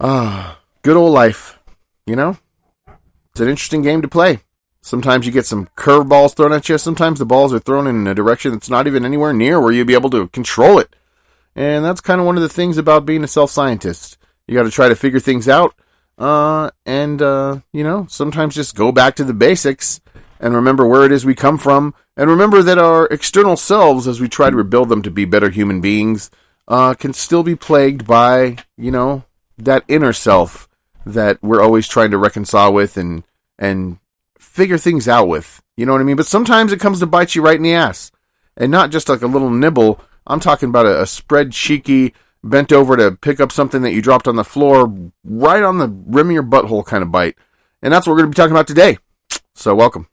Good old life, you know? It's an interesting game to play. Sometimes you get some curveballs thrown at you. Sometimes the balls are thrown in a direction that's not even anywhere near where you'll be able to control it. And that's kind of one of the things about being a self-scientist. You got to try to figure things out. Sometimes just go back to the basics and remember where it is we come from. And remember that our external selves, as we try to rebuild them to be better human beings, can still be plagued by, that inner self that we're always trying to reconcile with and figure things out with. You know what I mean? But sometimes it comes to bite you right in the ass. And not just like a little nibble. I'm talking about a spread cheeky, bent over to pick up something that you dropped on the floor, right on the rim of your butthole kind of bite. And that's what we're going to be talking about today. So welcome.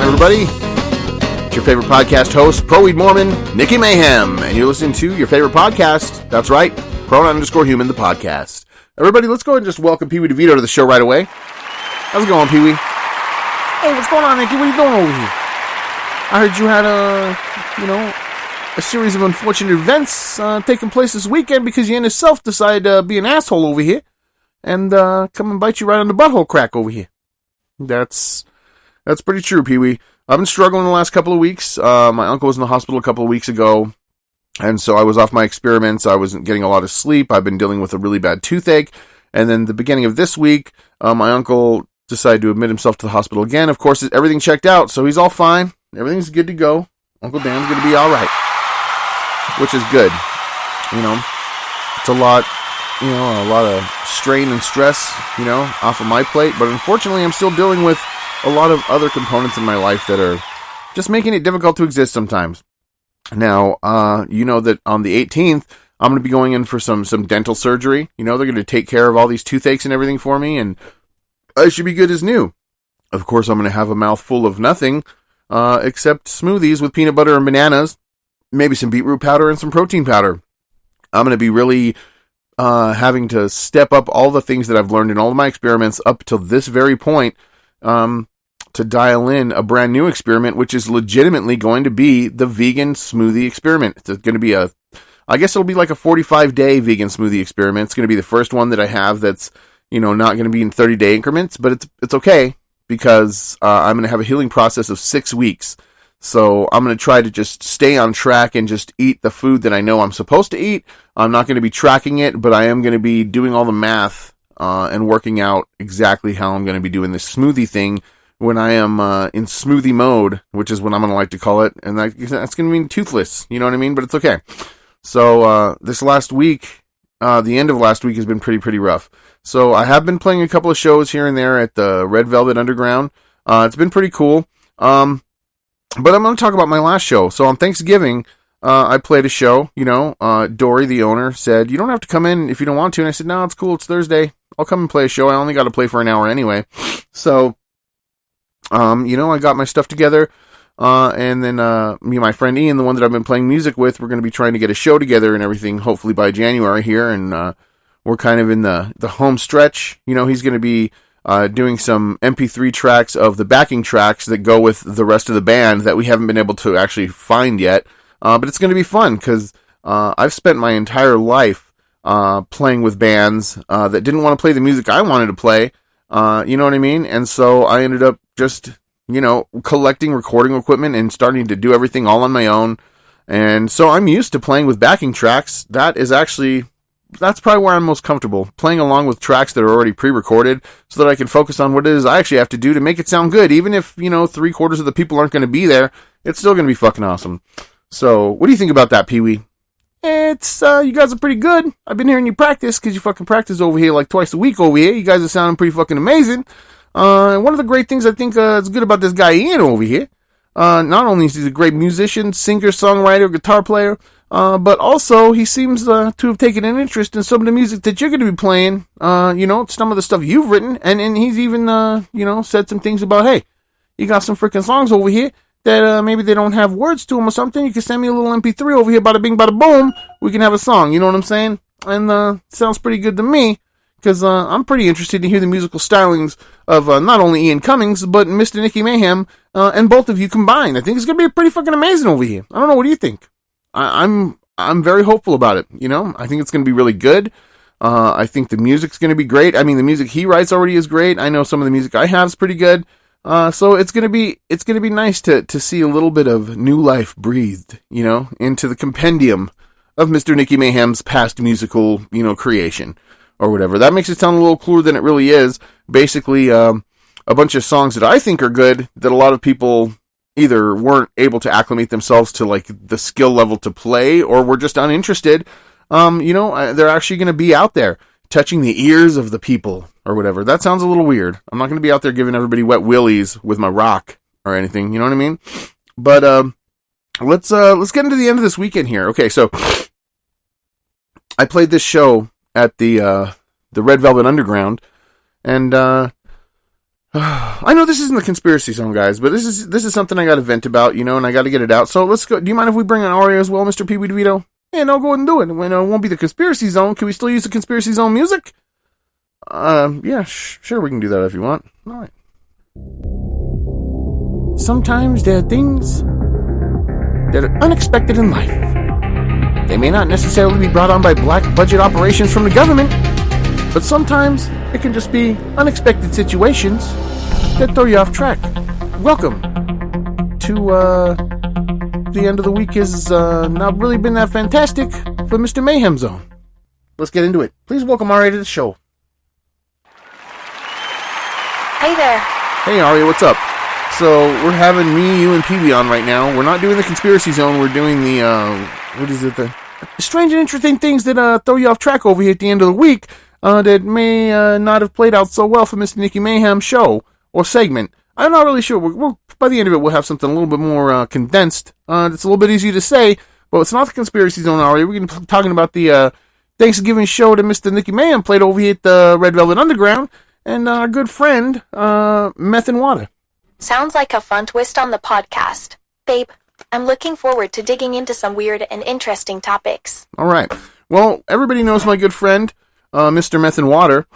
Everybody, it's your favorite podcast host, Pro-Weed Mormon, Mr Mayhem, and you're listening to your favorite podcast. That's right, Pronoun_Human, the podcast. Everybody, let's go ahead and just welcome Pee-wee DeVito to the show right away. How's it going, Pee-wee? Hey, what's going on, Nicky? What are you doing over here? I heard you had a series of unfortunate events taking place this weekend because you and yourself decided to be an asshole over here and come and bite you right on the butthole crack over here. That's pretty true, Pee-wee. I've been struggling the last couple of weeks. My uncle was in the hospital a couple of weeks ago, and so I was off my experiments. I wasn't getting a lot of sleep. I've been dealing with a really bad toothache. And then the beginning of this week, my uncle decided to admit himself to the hospital again. Of course, everything checked out, so he's all fine. Everything's good to go. Uncle Dan's going to be all right, which is good. It's a lot of strain and stress, off of my plate. But unfortunately, I'm still dealing with a lot of other components in my life that are just making it difficult to exist sometimes. Now, that on the 18th, I'm going to be going in for some dental surgery. They're going to take care of all these toothaches and everything for me, and I should be good as new. Of course, I'm going to have a mouthful of nothing except smoothies with peanut butter and bananas, maybe some beetroot powder and some protein powder. I'm going to be really having to step up all the things that I've learned in all of my experiments up till this very point, to dial in a brand new experiment, which is legitimately going to be the vegan smoothie experiment. It's going to be I guess it'll be like a 45-day vegan smoothie experiment. It's going to be the first one that I have that's, not going to be in 30-day increments, but it's okay because I'm going to have a healing process of 6 weeks. So I'm going to try to just stay on track and just eat the food that I know I'm supposed to eat. I'm not going to be tracking it, but I am going to be doing all the math and working out exactly how I'm going to be doing this smoothie thing when I am in smoothie mode, which is what I'm going to like to call it. And that's going to mean toothless, you know what I mean? But it's okay. So this last week, the end of last week has been pretty rough. So I have been playing a couple of shows here and there at the Red Velvet Underground. It's been pretty cool. But I'm going to talk about my last show. So on Thanksgiving, I played a show, Dory, the owner, said, you don't have to come in if you don't want to. And I said, no, it's cool. It's Thursday. I'll come and play a show. I only got to play for an hour anyway. So, I got my stuff together. And then me and my friend Ian, the one that I've been playing music with, we're going to be trying to get a show together and everything, hopefully by January here. And we're kind of in the home stretch. He's going to be doing some MP3 tracks of the backing tracks that go with the rest of the band that we haven't been able to actually find yet. But it's going to be fun because I've spent my entire life playing with bands that didn't want to play the music I wanted to play. You know what I mean? And so I ended up just, collecting recording equipment and starting to do everything all on my own. And so I'm used to playing with backing tracks. That is actually that's probably where I'm most comfortable, playing along with tracks that are already pre-recorded so that I can focus on what it is I actually have to do to make it sound good. Even if, 3/4 of the people aren't going to be there, it's still going to be fucking awesome. So, what do you think about that, Pee-wee? It's, you guys are pretty good. I've been hearing you practice, because you fucking practice over here like twice a week over here. You guys are sounding pretty fucking amazing. And one of the great things I think is good about this guy Ian over here, not only is he a great musician, singer, songwriter, guitar player, but also he seems to have taken an interest in some of the music that you're going to be playing, some of the stuff you've written, and he's even, said some things about, hey, you got some freaking songs over here that maybe they don't have words to them or something. You can send me a little MP3 over here, bada bing, bada boom, we can have a song, you know what I'm saying? And sounds pretty good to me, because I'm pretty interested to hear the musical stylings of not only Ian Cummings, but Mr. Nicky Mayhem, and both of you combined. I think it's going to be pretty fucking amazing over here. I don't know, what do you think? I'm very hopeful about it, I think it's going to be really good. I think the music's going to be great. I mean, the music he writes already is great. I know some of the music I have is pretty good. So it's going to be nice to see a little bit of new life breathed, into the compendium of Mr. Nicky Mayhem's past musical, creation or whatever. That makes it sound a little cooler than it really is. Basically, a bunch of songs that I think are good that a lot of people either weren't able to acclimate themselves to like the skill level to play, or were just uninterested. They're actually going to be out there touching the ears of the people or whatever. That sounds a little weird. I'm not going to be out there giving everybody wet willies with my rock or anything. You know what I mean? But let's get into the end of this weekend here. Okay, so I played this show at the Red Velvet Underground, and I know this isn't the conspiracy zone, guys, but this is something I got to vent about, and I got to get it out. So let's go. Do you mind if we bring in Aria as well, Mr. Pee Wee DeVito? Yeah, no, go ahead and do it. When it won't be the conspiracy zone, can we still use the conspiracy zone music? Yeah, sure, we can do that if you want. All right. Sometimes there are things that are unexpected in life. They may not necessarily be brought on by black budget operations from the government, but sometimes it can just be unexpected situations that throw you off track. Welcome to, the end of the week has not really been that fantastic for Mr. Mayhem Zone. Let's get into it. Please welcome Aria to the show. Hey there. Hey Aria, what's up? So, we're having me, you, and Pee-wee on right now. We're not doing the conspiracy zone, we're doing the, the strange and interesting things that throw you off track over here at the end of the week, that may not have played out so well for Mr. Nicky Mayhem's show, or segment. I'm not really sure. We'll by the end of it, we'll have something a little bit more condensed. It's a little bit easier to say, but it's not the conspiracy zone already. We're going to be talking about the Thanksgiving show that Mr. Nicky Mayhem played over here at the Red Velvet Underground, and our good friend, Meth and Water. Sounds like a fun twist on the podcast. Babe, I'm looking forward to digging into some weird and interesting topics. All right. Well, everybody knows my good friend, Mr. Meth and Water.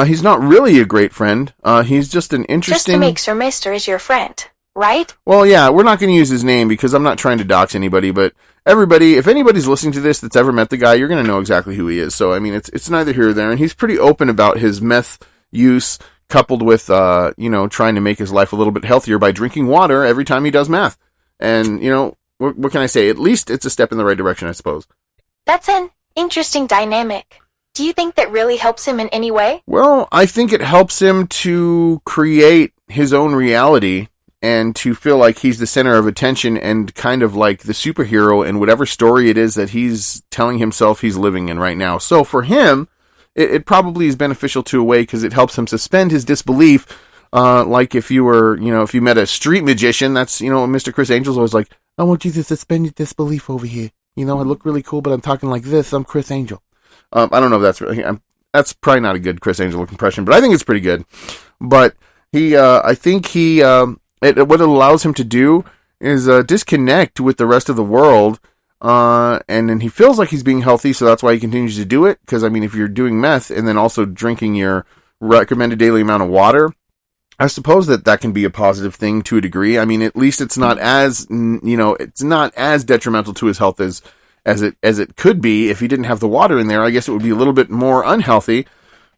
He's not really a great friend. He's just an interesting... Just to make sure Mr. is your friend, right? Well, yeah, we're not going to use his name because I'm not trying to dox anybody, but everybody, if anybody's listening to this that's ever met the guy, you're going to know exactly who he is. So, I mean, it's neither here or there, and he's pretty open about his meth use coupled with, trying to make his life a little bit healthier by drinking water every time he does meth. And, what can I say? At least it's a step in the right direction, I suppose. That's an interesting dynamic. Do you think that really helps him in any way? Well, I think it helps him to create his own reality and to feel like he's the center of attention and kind of like the superhero in whatever story it is that he's telling himself he's living in right now. So for him, it probably is beneficial to a way because it helps him suspend his disbelief. Like if you were, if you met a street magician, that's, Mr. Chris Angel's always like, I want you to suspend your disbelief over here. I look really cool, but I'm talking like this. I'm Chris Angel. I don't know if that's really, that's probably not a good Chris Angel impression, but I think it's pretty good. But I think what it allows him to do is disconnect with the rest of the world, and then he feels like he's being healthy, so that's why he continues to do it. Because if you're doing meth and then also drinking your recommended daily amount of water, I suppose that can be a positive thing to a degree. At least it's not as it's not as detrimental to his health as it could be if he didn't have the water in there. I guess it would be a little bit more unhealthy.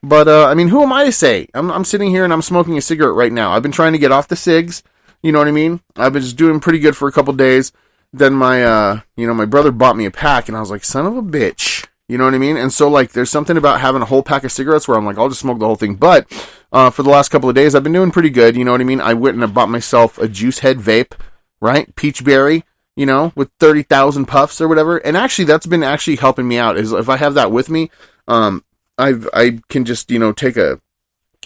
But, who am I to say? I'm sitting here and I'm smoking a cigarette right now. I've been trying to get off the cigs. You know what I mean? I've been just doing pretty good for a couple days. Then my brother bought me a pack and I was like, son of a bitch. You know what I mean? And so, like, there's something about having a whole pack of cigarettes where I'm like, I'll just smoke the whole thing. But for the last couple of days, I've been doing pretty good. You know what I mean? I went and I bought myself a juice head vape, right? Peach berry, you know, with 30,000 puffs or whatever. And actually, that's been actually helping me out. Is if I have that with me, I can just, you know, take a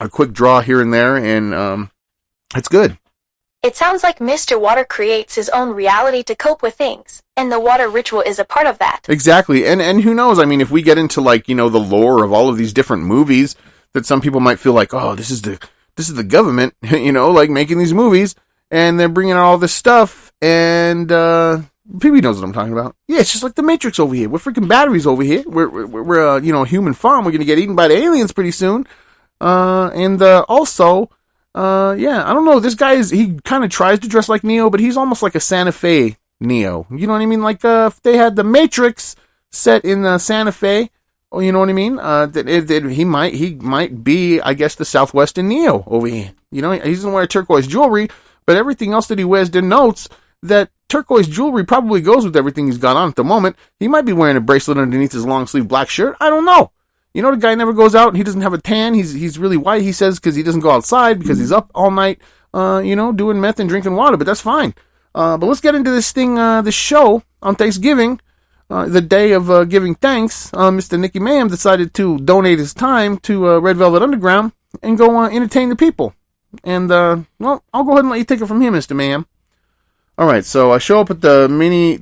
quick draw here and there, and it's good. It sounds like Mr. Water creates his own reality to cope with things, and the water ritual is a part of that. Exactly. And who knows? I mean, if we get into, like, you know, the lore of all of these different movies, that some people might feel like, oh, this is the government, you know, like, making these movies, and they're bringing out all this stuff, and people knows what I'm talking about. Yeah, it's just like the Matrix over here. We're freaking batteries over here. We're you know, a human farm. We're gonna get eaten by the aliens pretty soon. And also, yeah, I don't know. This guy he kind of tries to dress like Neo, but he's almost like a Santa Fe Neo. You know what I mean? Like, if they had the Matrix set in Santa Fe, you know what I mean? He might be, I guess, the Southwestern Neo over here. You know, he doesn't wear turquoise jewelry, but everything else that he wears denotes that turquoise jewelry probably goes with everything he's got on at the moment. He might be wearing a bracelet underneath his long sleeve black shirt. I don't know. You know, the guy never goes out and he doesn't have a tan. He's really white, he says, because he doesn't go outside because he's up all night, you know, doing meth and drinking water, but that's fine. But let's get into this thing, this show on Thanksgiving, the day of giving thanks. Mr. Nicky Mayhem decided to donate his time to Red Velvet Underground and go entertain the people. And, well, I'll go ahead and let you take it from here, Mr. Mayhem. All right, so I show up at the mini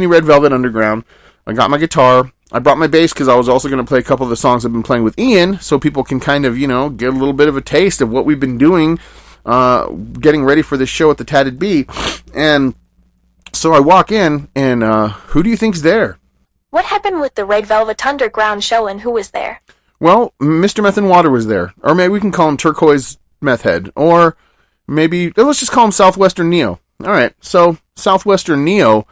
Red Velvet Underground. I got my guitar. I brought my bass because I was also going to play a couple of the songs I've been playing with Ian, so people can kind of, you know, get a little bit of a taste of what we've been doing, getting ready for this show at the Tatted Bee. And so I walk in, and who do you think's there? What happened with the Red Velvet Underground show, and who was there? Well, Mr. Meth and Water was there. Or maybe we can call him Turquoise Meth Head. Or maybe, let's just call him Southwestern Neo. All right, so Southwestern Neo,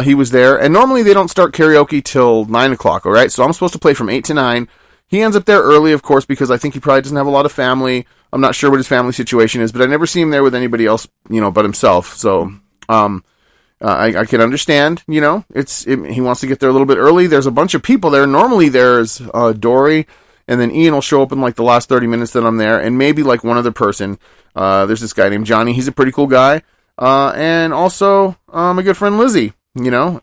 he was there, and normally they don't start karaoke till 9 o'clock, all right? So I'm supposed to play from 8 to 9. He ends up there early, of course, because I think he probably doesn't have a lot of family. I'm not sure what his family situation is, but I never see him there with anybody else, you know, but himself. So I can understand, you know, he wants to get there a little bit early. There's a bunch of people there. Normally there's Dory, and then Ian will show up in, like, the last 30 minutes that I'm there, and maybe, like, one other person. There's this guy named Johnny. He's a pretty cool guy. And also my good friend Lizzie. You know,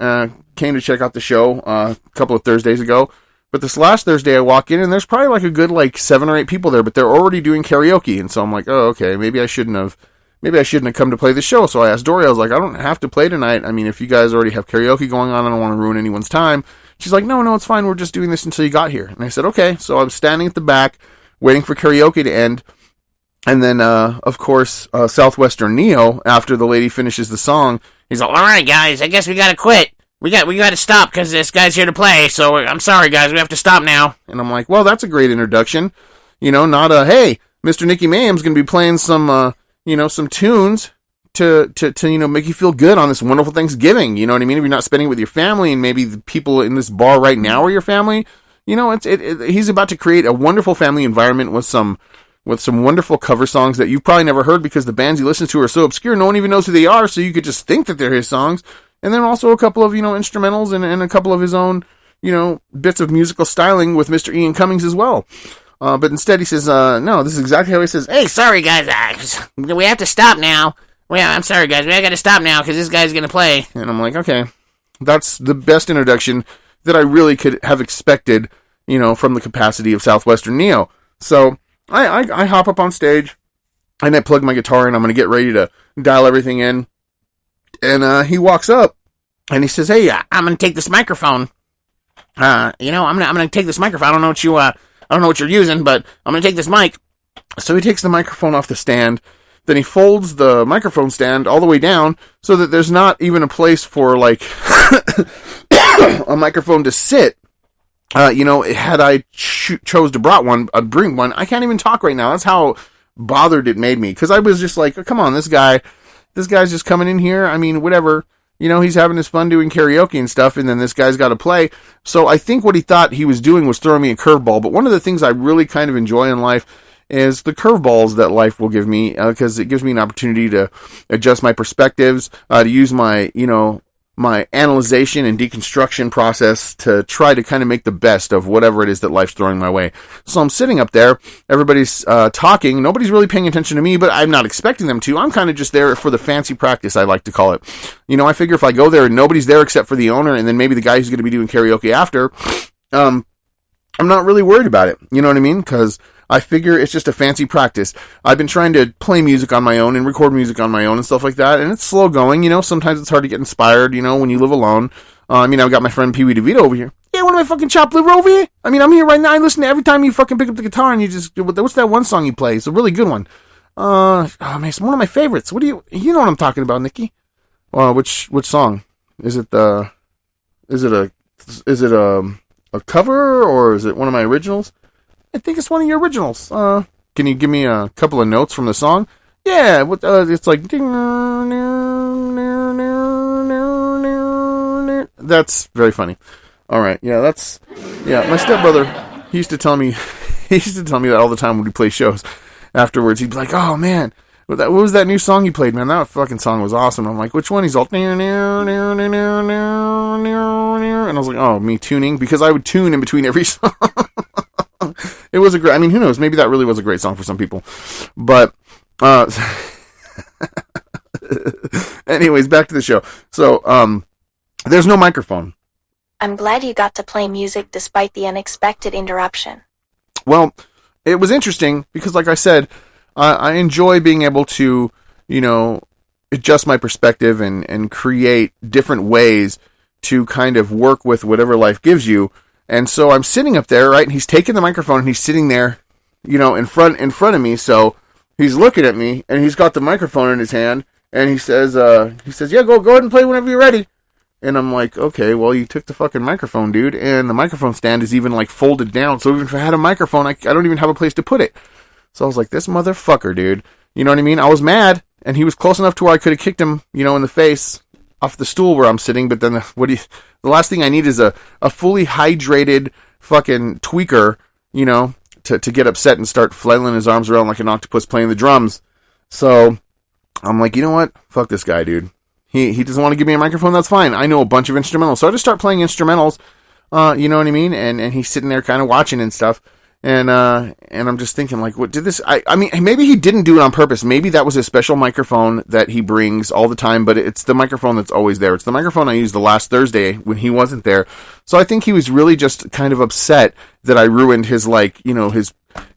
came to check out the show a couple of Thursdays ago. But this last Thursday I walk in and there's probably like a good 7 or 8 people there, but they're already doing karaoke. And so I'm like, oh, okay, maybe I shouldn't have come to play the show. So I asked Dory, I was like, I don't have to play tonight. I mean, if you guys already have karaoke going on, I don't want to ruin anyone's time. She's like, no, it's fine. We're just doing this until you got here. And I said, okay. So I'm standing at the back waiting for karaoke to end. And then, of course, Southwestern Neo, after the lady finishes the song, he's like, all right, guys, I guess we gotta quit. We gotta stop because this guy's here to play, so I'm sorry, guys, we have to stop now. And I'm like, well, that's a great introduction. You know, not hey, Mr. Nicky Mayhem's gonna be playing some, you know, some tunes to, you know, make you feel good on this wonderful Thanksgiving. You know what I mean? If you're not spending it with your family and maybe the people in this bar right now are your family, you know, he's about to create a wonderful family environment with some wonderful cover songs that you've probably never heard because the bands you listen to are so obscure, no one even knows who they are, so you could just think that they're his songs. And then also a couple of, you know, instrumentals and a couple of his own, you know, bits of musical styling with Mr. Ian Cummings as well. But instead he says, no, this is exactly how he says, hey, sorry guys, we have to stop now. Well, I'm sorry guys, we gotta stop now because this guy's gonna play. And I'm like, okay, that's the best introduction that I really could have expected, you know, from the capacity of Southwestern Neo. So I hop up on stage, and I plug my guitar in. I'm going to get ready to dial everything in. And he walks up, and he says, hey, I'm going to take this microphone. You know, I'm going to take this microphone. I don't know what you're using, but I'm going to take this mic. So he takes the microphone off the stand. Then he folds the microphone stand all the way down so that there's not even a place for, like, a microphone to sit. You know, had I chose to bring one, I can't even talk right now. That's how bothered it made me. Because I was just like, oh, come on, this guy's just coming in here. I mean, whatever. You know, he's having his fun doing karaoke and stuff, and then this guy's got to play. So I think what he thought he was doing was throwing me a curveball. But one of the things I really kind of enjoy in life is the curveballs that life will give me, because it gives me an opportunity to adjust my perspectives, to use my, you know, my analyzation and deconstruction process to try to kind of make the best of whatever it is that life's throwing my way. So I'm sitting up there, everybody's talking, nobody's really paying attention to me, but I'm not expecting them to. I'm kind of just there for the fancy practice, I like to call it. You know, I figure if I go there and nobody's there except for the owner and then maybe the guy who's going to be doing karaoke after, I'm not really worried about it. You know what I mean? Because I figure it's just a fancy practice. I've been trying to play music on my own and record music on my own and stuff like that, and it's slow going, you know. Sometimes it's hard to get inspired, you know, when you live alone. I mean, I've got my friend Pee Wee DeVito over here. Yeah, one of my fucking chopped liver over here. I mean, I'm here right now. I listen to every time you fucking pick up the guitar and you just, what's that one song you play? It's a really good one. Man, it's one of my favorites. You know what I'm talking about, Nikki? Which song? Is it a cover or is it one of my originals? I think it's one of your originals. Can you give me a couple of notes from the song? Yeah, it's like... That's very funny. Alright, yeah, my stepbrother, he used to tell me that all the time when we play shows. Afterwards, he'd be like, oh man, what was that new song you played, man? That fucking song was awesome. I'm like, which one? He's all... And I was like, oh, me tuning? Because I would tune in between every song. It was who knows, maybe that really was a great song for some people. But, anyways, back to the show. So, there's no microphone. I'm glad you got to play music despite the unexpected interruption. Well, it was interesting because, like I said, I enjoy being able to, you know, adjust my perspective and create different ways to kind of work with whatever life gives you. And so I'm sitting up there, right, and he's taking the microphone and he's sitting there, you know, in front of me. So he's looking at me and he's got the microphone in his hand and he says, yeah, go ahead and play whenever you're ready. And I'm like, okay, well, you took the fucking microphone, dude, and the microphone stand is even like folded down. So even if I had a microphone, I don't even have a place to put it. So I was like, this motherfucker, dude. You know what I mean? I was mad and he was close enough to where I could have kicked him, you know, in the face off the stool where I'm sitting, but then the last thing I need is a fully hydrated fucking tweaker, you know, to get upset and start flailing his arms around like an octopus playing the drums. So I'm like, you know what? Fuck this guy, dude. He doesn't want to give me a microphone. That's fine. I know a bunch of instrumentals. So I just start playing instrumentals, you know what I mean? And he's sitting there kind of watching and stuff. And I'm just thinking, like, what did this... I mean, maybe he didn't do it on purpose. Maybe that was a special microphone that he brings all the time, but it's the microphone that's always there. It's the microphone I used the last Thursday when he wasn't there. So I think he was really just kind of upset that I ruined his, like, you know, his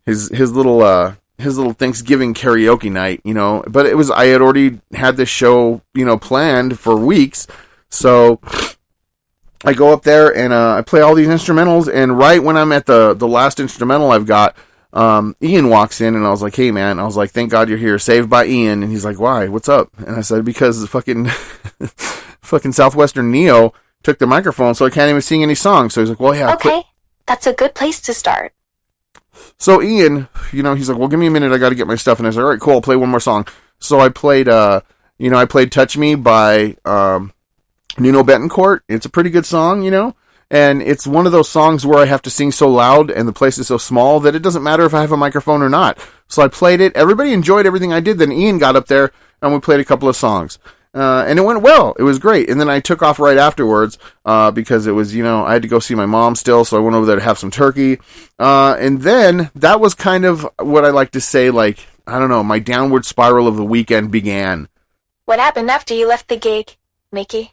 little Thanksgiving karaoke night, you know. But I had already had this show, you know, planned for weeks. So I go up there and I play all these instrumentals, and right when I'm at the last instrumental I've got, Ian walks in, and I was like, hey man, I was like, thank God you're here, saved by Ian. And he's like, why, what's up? And I said, because fucking Southwestern Neo took the microphone, so I can't even sing any songs. So he's like, well, yeah. Okay, that's a good place to start. So Ian, you know, he's like, well, give me a minute, I gotta get my stuff. And I said, all right, cool, I'll play one more song. So I played, Touch Me by, Nuno Betancourt. It's a pretty good song, you know, and it's one of those songs where I have to sing so loud and the place is so small that it doesn't matter if I have a microphone or not. So I played it. Everybody enjoyed everything I did. Then Ian got up there and we played a couple of songs. And it went well. It was great. And then I took off right afterwards, because it was, you know, I had to go see my mom still. So I went over there to have some turkey. And then that was kind of what I like to say, like, I don't know, my downward spiral of the weekend began. What happened after you left the gig, Mickey?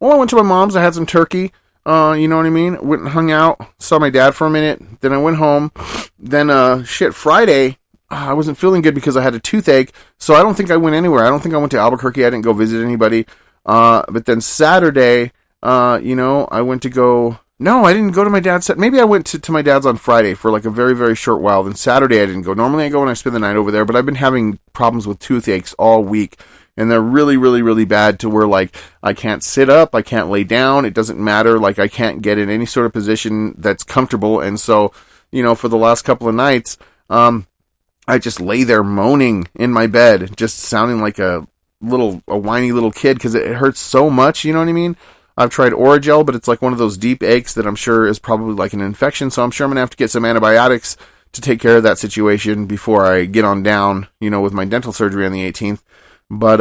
Well, I went to my mom's. I had some turkey. You know what I mean? Went and hung out. Saw my dad for a minute. Then I went home. Then, Friday, I wasn't feeling good because I had a toothache. So I don't think I went anywhere. I don't think I went to Albuquerque. I didn't go visit anybody. But then Saturday, you know, I went to go... No, I didn't go to my dad's. Maybe I went to my dad's on Friday for like a very, very short while. Then Saturday I didn't go. Normally I go when I spend the night over there, but I've been having problems with toothaches all week. And they're really, really, really bad to where, like, I can't sit up, I can't lay down, it doesn't matter, like, I can't get in any sort of position that's comfortable. And so, you know, for the last couple of nights, I just lay there moaning in my bed, just sounding like a whiny little kid, because it hurts so much, you know what I mean? I've tried Oragel, but it's like one of those deep aches that I'm sure is probably like an infection, so I'm sure I'm going to have to get some antibiotics to take care of that situation before I get on down, you know, with my dental surgery on the 18th. But,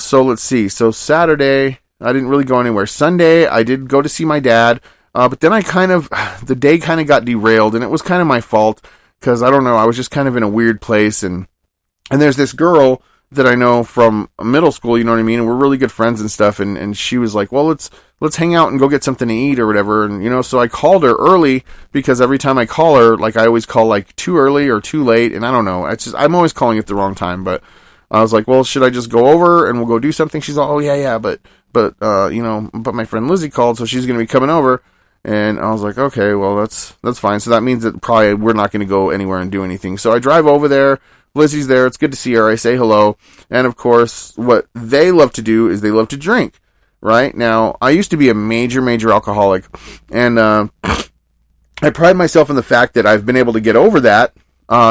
so let's see. So Saturday, I didn't really go anywhere. Sunday, I did go to see my dad, but then the day kind of got derailed, and it was kind of my fault, because I don't know, I was just kind of in a weird place, and there's this girl that I know from middle school, you know what I mean, and we're really good friends and stuff, and she was like, well, let's hang out and go get something to eat or whatever, and, you know, so I called her early, because every time I call her, like, I always call, like, too early or too late, and I don't know, I'm always calling it the wrong time, but I was like, well, should I just go over and we'll go do something? She's like, oh, yeah, but you know, but my friend Lizzie called, so she's going to be coming over, and I was like, okay, well, that's fine, so that means that probably we're not going to go anywhere and do anything, so I drive over there. Lizzie's there. It's good to see her. I say hello. And of course, what they love to do is they love to drink, right? Now, I used to be a major alcoholic, and I pride myself in the fact that I've been able to get over that,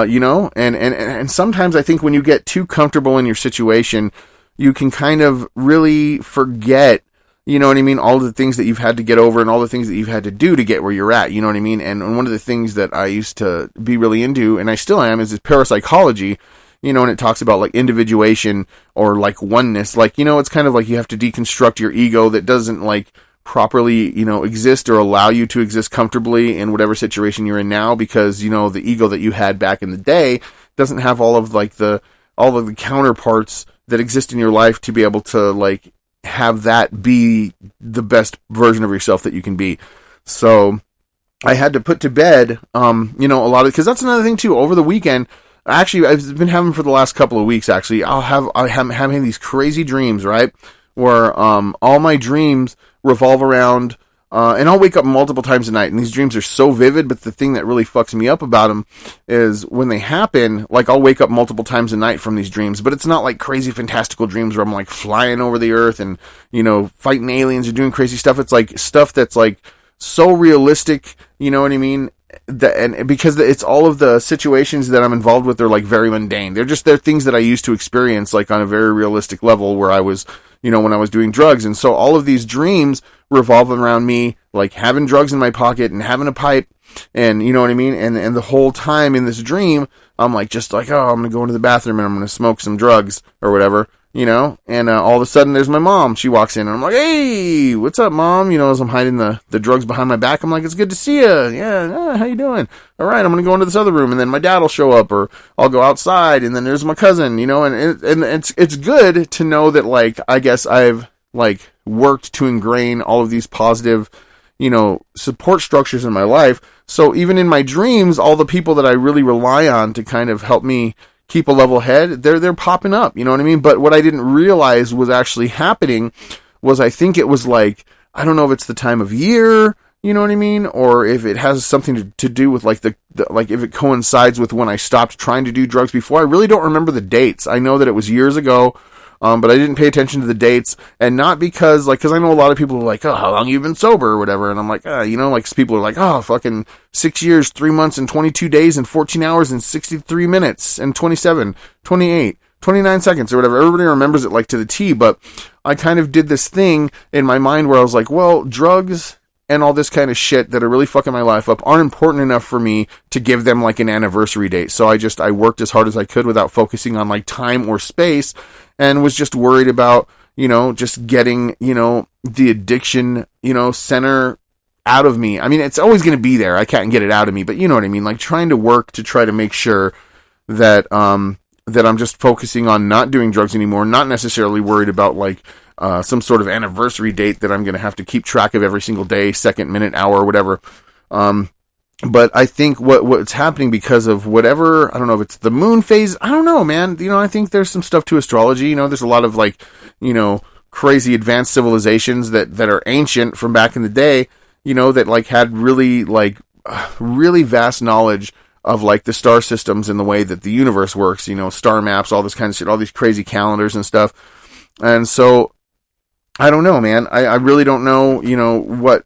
you know, and sometimes I think when you get too comfortable in your situation, you can kind of really forget, you know what I mean, all the things that you've had to get over and all the things that you've had to do to get where you're at, you know what I mean? And one of the things that I used to be really into, and I still am, is this parapsychology, you know, and it talks about, like, individuation or, like, oneness. Like, you know, it's kind of like you have to deconstruct your ego that doesn't, like, properly, you know, exist or allow you to exist comfortably in whatever situation you're in now, because, you know, the ego that you had back in the day doesn't have all of the counterparts that exist in your life to be able to, like, have that be the best version of yourself that you can be. So I had to put to bed, you know, a lot of, because that's another thing too. Over the weekend, actually, I've been having for the last couple of weeks, actually, I'm having these crazy dreams, right? Where, all my dreams revolve around, and I'll wake up multiple times a night, and these dreams are so vivid, but the thing that really fucks me up about them is when they happen, like, I'll wake up multiple times a night from these dreams, but it's not like crazy fantastical dreams where I'm, like, flying over the earth and, you know, fighting aliens or doing crazy stuff. It's, like, stuff that's, like, so realistic, you know what I mean? And because it's all of the situations that I'm involved with, they're, like, very mundane. They're things that I used to experience, like, on a very realistic level where I was, you know, when I was doing drugs. And so all of these dreams revolve around me, like, having drugs in my pocket and having a pipe, and, you know what I mean? And the whole time in this dream, I'm like, just like, oh, I'm going to go into the bathroom and I'm going to smoke some drugs or whatever, you know? And all of a sudden there's my mom. She walks in and I'm like, hey, what's up, Mom? You know, as I'm hiding the drugs behind my back, I'm like, it's good to see you. Yeah, how you doing? All right, I'm going to go into this other room, and then my dad will show up, or I'll go outside, and then there's my cousin, you know? And it's good to know that, like, I guess I've, like, worked to ingrain all of these positive, you know, support structures in my life. So even in my dreams, all the people that I really rely on to kind of help me keep a level head, they're popping up, you know what I mean? But what I didn't realize was actually happening was, I think it was, like, I don't know if it's the time of year, you know what I mean? Or if it has something to do with, like, like, if it coincides with when I stopped trying to do drugs before. I really don't remember the dates. I know that it was years ago, but I didn't pay attention to the dates, and not because, like, because I know a lot of people are like, oh, how long have you been sober or whatever, and I'm like, you know, like, people are like, oh, fucking 6 years, 3 months, and 22 days, and 14 hours, and 63 minutes, and 27, 28, 29 seconds, or whatever. Everybody remembers it, like, to the T, but I kind of did this thing in my mind where I was like, well, drugs and all this kind of shit that are really fucking my life up aren't important enough for me to give them, like, an anniversary date. So I worked as hard as I could without focusing on, like, time or space, and was just worried about, you know, just getting, you know, the addiction, you know, center out of me. I mean, it's always going to be there. I can't get it out of me, but you know what I mean? Like, trying to work to try to make sure that, that I'm just focusing on not doing drugs anymore, not necessarily worried about, like, some sort of anniversary date that I'm going to have to keep track of every single day, second, minute, hour, whatever. But I think what's happening because of whatever, I don't know if it's the moon phase, I don't know, man. You know, I think there's some stuff to astrology. You know, there's a lot of, like, you know, crazy advanced civilizations that are ancient from back in the day, you know, that, like, had really, like, really vast knowledge of, like, the star systems and the way that the universe works, you know, star maps, all this kind of shit, all these crazy calendars and stuff. And so, I don't know, man. I really don't know, you know, what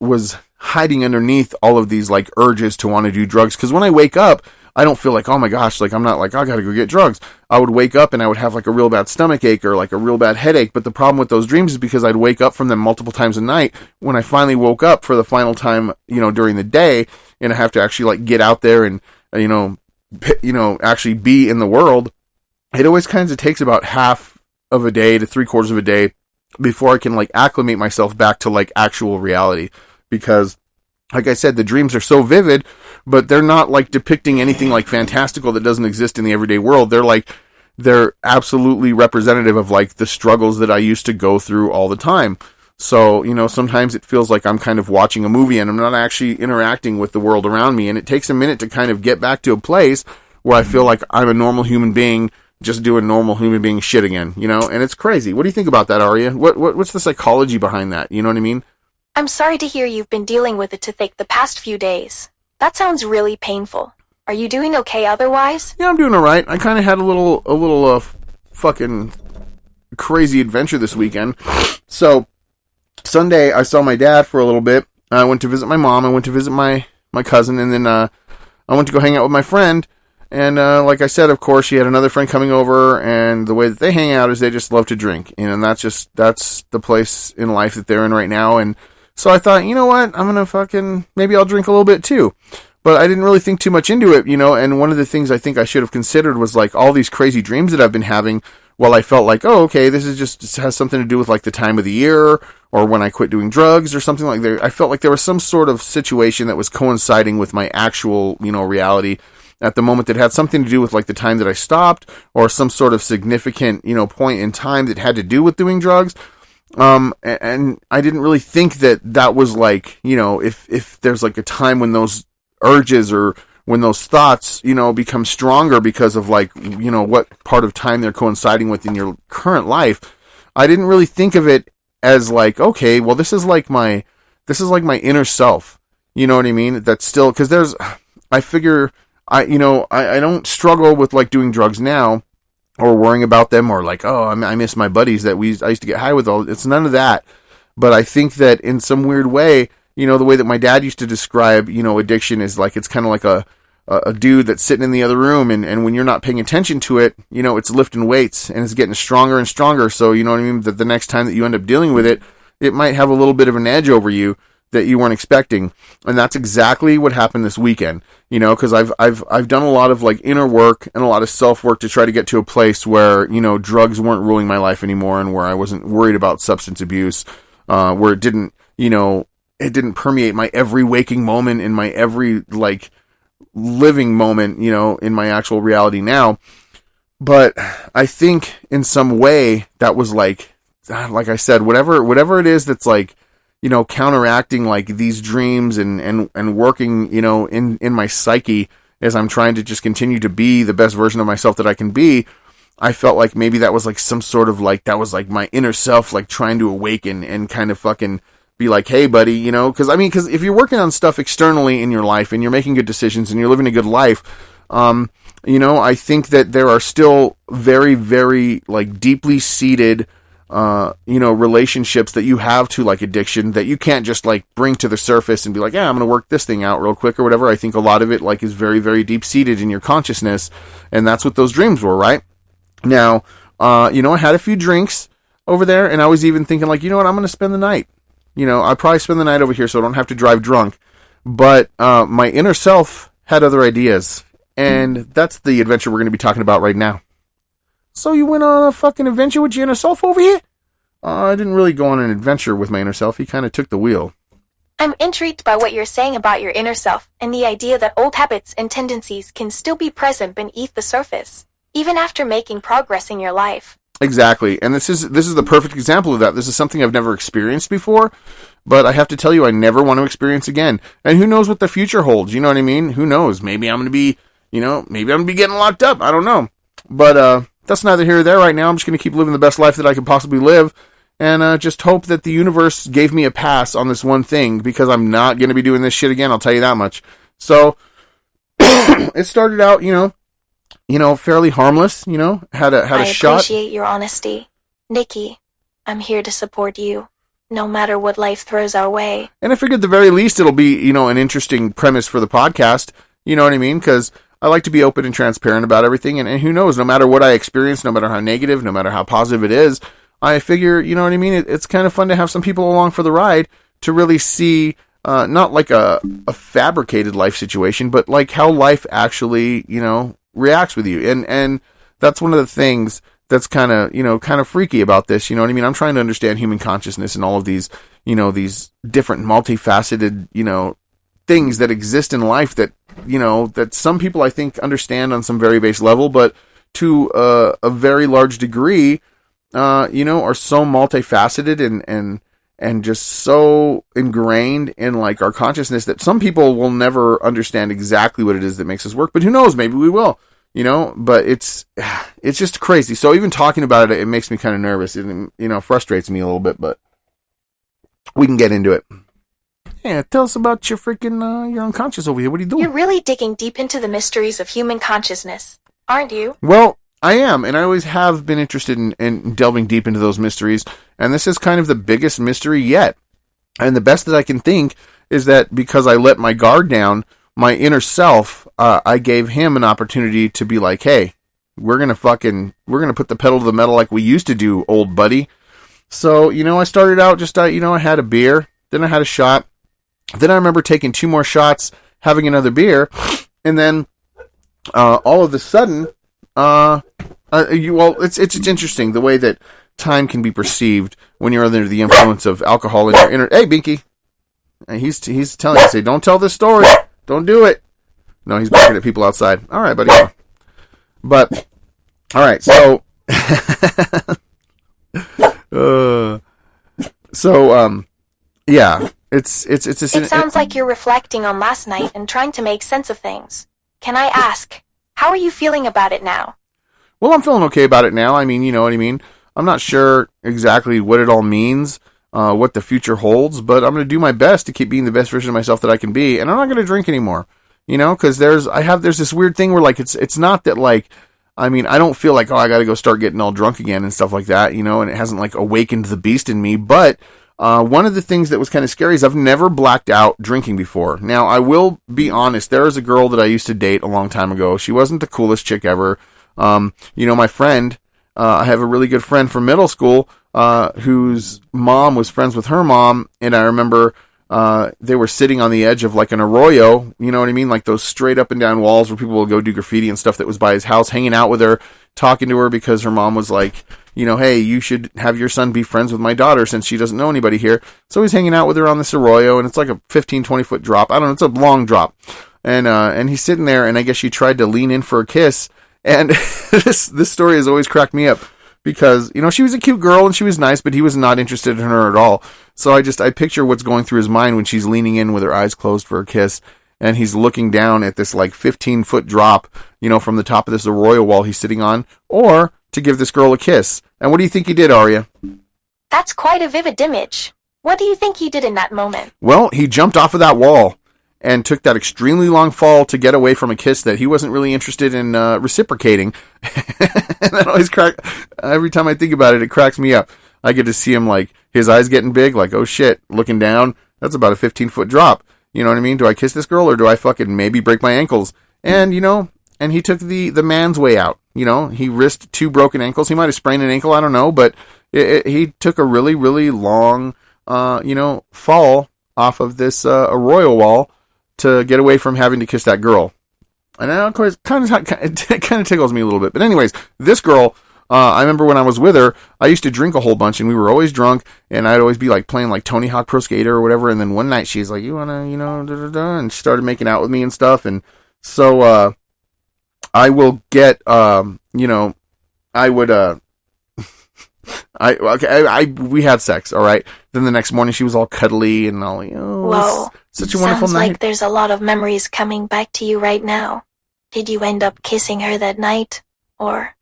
was hiding underneath all of these, like, urges to want to do drugs. Because when I wake up, I don't feel like, oh my gosh, like, I'm not like, I gotta go get drugs. I would wake up and I would have, like, a real bad stomach ache or, like, a real bad headache. But the problem with those dreams is because I'd wake up from them multiple times a night. When I finally woke up for the final time, you know, during the day, and I have to actually, like, get out there and, you know, actually be in the world, it always kind of takes about half of a day to 3/4 of a day before I can like acclimate myself back to like actual reality. Because like I said, the dreams are so vivid, but they're not like depicting anything like fantastical that doesn't exist in the everyday world. They're absolutely representative of like the struggles that I used to go through all the time. So, sometimes it feels like I'm kind of watching a movie and I'm not actually interacting with the world around me. And it takes a minute to kind of get back to a place where I feel like I'm a normal human being just doing normal human being shit again, and it's crazy. What do you think about that, Arya? What's the psychology behind that? You know what I mean? I'm sorry to hear you've been dealing with it to think the past few days. That sounds really painful. Are you doing okay otherwise? Yeah, I'm doing alright. I kind of had a little fucking crazy adventure this weekend. So, Sunday, I saw my dad for a little bit. I went to visit my mom. I went to visit my cousin, and then I went to go hang out with my friend. And like I said, of course, she had another friend coming over, and the way that they hang out is they just love to drink. And that's the place in life that they're in right now. And so I thought, you know what, I'm going to maybe I'll drink a little bit too. But I didn't really think too much into it, and one of the things I think I should have considered was like all these crazy dreams that I've been having. Well, I felt like, oh, okay, this has something to do with like the time of the year or when I quit doing drugs or something like that. I felt like there was some sort of situation that was coinciding with my actual, reality at the moment that had something to do with like the time that I stopped or some sort of significant, point in time that had to do with doing drugs. And I didn't really think that was like, if there's like a time when those urges or when those thoughts, become stronger because of like, what part of time they're coinciding with in your current life. I didn't really think of it as like, okay, well, this is like my inner self. You know what I mean? That's still, cause I figure I don't struggle with like doing drugs now or worrying about them or like, oh, I miss my buddies that I used to get high with. It's none of that. But I think that in some weird way, the way that my dad used to describe, addiction is like, it's kind of like a dude that's sitting in the other room and when you're not paying attention to it, it's lifting weights and it's getting stronger and stronger. So, you know what I mean? That the next time that you end up dealing with it, it might have a little bit of an edge over you that you weren't expecting. And that's exactly what happened this weekend, cause I've done a lot of like inner work and a lot of self work to try to get to a place where, drugs weren't ruling my life anymore and where I wasn't worried about substance abuse, where it didn't permeate my every waking moment in my every like living moment, in my actual reality now. But I think in some way that was like I said, whatever it is that's like, counteracting like these dreams and working, in my psyche as I'm trying to just continue to be the best version of myself that I can be. I felt like maybe that was like some sort of like, that was like my inner self, like trying to awaken and kind of fucking be like, hey buddy, cause if you're working on stuff externally in your life and you're making good decisions and you're living a good life, I think that there are still very, very like deeply seated, relationships that you have to like addiction that you can't just like bring to the surface and be like, yeah, I'm going to work this thing out real quick or whatever. I think a lot of it like is very, very deep seated in your consciousness. And that's what those dreams were, right? Now, I had a few drinks over there and I was even thinking like, you know what, I'm going to spend the night. I'll probably spend the night over here so I don't have to drive drunk. But my inner self had other ideas. And that's the adventure we're going to be talking about right now. So you went on a fucking adventure with your inner self over here? I didn't really go on an adventure with my inner self. He kind of took the wheel. I'm intrigued by what you're saying about your inner self and the idea that old habits and tendencies can still be present beneath the surface, even after making progress in your life. Exactly. And this is the perfect example of that. This is something I've never experienced before, but I have to tell you, I never want to experience again. And who knows what the future holds? You know what I mean? Who knows? Maybe I'm going to be, maybe I'm going to be getting locked up. I don't know. But, that's neither here or there right now. I'm just going to keep living the best life that I can possibly live and, just hope that the universe gave me a pass on this one thing because I'm not going to be doing this shit again. I'll tell you that much. So it started out, fairly harmless, had a shot. I appreciate your honesty. Nikki, I'm here to support you, no matter what life throws our way. And I figured at the very least it'll be, an interesting premise for the podcast. You know what I mean? Because I like to be open and transparent about everything. And who knows, no matter what I experience, no matter how negative, no matter how positive it is, I figure, you know what I mean? It's kind of fun to have some people along for the ride to really see, not like a fabricated life situation, but like how life actually, reacts with you. And that's one of the things that's kind of freaky about this. You know what I mean? I'm trying to understand human consciousness and all of these, these different multifaceted, things that exist in life that, that some people I think understand on some very base level, but to a very large degree, are so multifaceted and just so ingrained in like our consciousness that some people will never understand exactly what it is that makes us work. But who knows? Maybe we will, but it's just crazy. So even talking about it, it makes me kind of nervous. It, frustrates me a little bit, but we can get into it. Yeah, tell us about your freaking, your unconscious over here. What are you doing? You're really digging deep into the mysteries of human consciousness, aren't you? Well, I am, and I always have been interested in delving deep into those mysteries, and this is kind of the biggest mystery yet. And the best that I can think is that because I let my guard down, my inner self, I gave him an opportunity to be like, hey, we're gonna put the pedal to the metal like we used to do, old buddy. So, I started out just, I had a beer, then I had a shot, then I remember taking 2 more shots, having another beer, and then, all of a sudden, it's interesting the way that time can be perceived when you're under the influence of alcohol in your inner. Hey, Binky, and he's telling you, say, don't tell this story, don't do it. No, he's barking at people outside. All right, buddy. But all right, so yeah, it's. It sounds like you're reflecting on last night and trying to make sense of things. Can I ask, how are you feeling about it now? Well, I'm feeling okay about it now. I mean, you know what I mean? I'm not sure exactly what it all means, what the future holds, but I'm going to do my best to keep being the best version of myself that I can be, and I'm not going to drink anymore, because there's this weird thing where, like, it's not that, like, I mean, I don't feel like, oh, I got to go start getting all drunk again and stuff like that, and it hasn't, like, awakened the beast in me, but one of the things that was kind of scary is I've never blacked out drinking before. Now, I will be honest, there is a girl that I used to date a long time ago. She wasn't the coolest chick ever. My friend, I have a really good friend from middle school, whose mom was friends with her mom, and I remember, they were sitting on the edge of like an arroyo, you know what I mean? Like those straight up and down walls where people will go do graffiti and stuff that was by his house, hanging out with her, talking to her because her mom was like, hey, you should have your son be friends with my daughter since she doesn't know anybody here. So he's hanging out with her on this arroyo, and it's like a 15, 20 foot drop. I don't know, it's a long drop. And he's sitting there, and I guess she tried to lean in for a kiss. And this story has always cracked me up because, she was a cute girl and she was nice, but he was not interested in her at all. So I picture what's going through his mind when she's leaning in with her eyes closed for a kiss, and he's looking down at this like 15-foot drop, from the top of this arroyo wall he's sitting on, or to give this girl a kiss. And what do you think he did, Arya? That's quite a vivid image. What do you think he did in that moment? Well, he jumped off of that wall and took that extremely long fall to get away from a kiss that he wasn't really interested in reciprocating. And that always every time I think about it, it cracks me up. I get to see him, like, his eyes getting big, like, oh shit, looking down, that's about a 15-foot drop. You know what I mean? Do I kiss this girl, or do I fucking maybe break my ankles? And, and he took the man's way out. He risked 2 broken ankles. He might have sprained an ankle, I don't know, but he took a really, really long, fall off of this arroyo wall to get away from having to kiss that girl. And of course, it kind of tickles me a little bit. But anyways, this girl, I remember when I was with her, I used to drink a whole bunch, and we were always drunk, and I'd always be like playing like Tony Hawk Pro Skater or whatever. And then one night she's like, you wanna, and she started making out with me and stuff. And so, I will get, we had sex, all right. Then the next morning she was all cuddly and all, whoa, such a wonderful night. Sounds like there's a lot of memories coming back to you right now. Did you end up kissing her that night, or?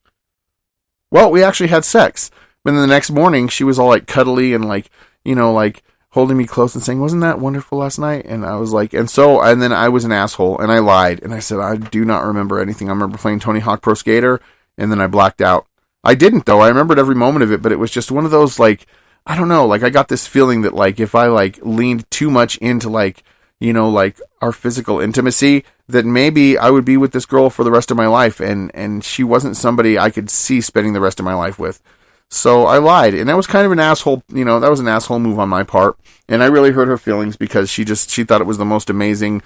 Well, we actually had sex. But then the next morning she was all like cuddly and like, like holding me close and saying, wasn't that wonderful last night? And I was like, and then I was an asshole and I lied and I said, I do not remember anything. I remember playing Tony Hawk Pro Skater, and then I blacked out. I didn't, though. I remembered every moment of it, but it was just one of those, like, I don't know, like, I got this feeling that, like, if I, like, leaned too much into, like, like, our physical intimacy, that maybe I would be with this girl for the rest of my life, and she wasn't somebody I could see spending the rest of my life with. So I lied, and that was kind of an asshole, that was an asshole move on my part, and I really hurt her feelings because she thought it was the most amazing,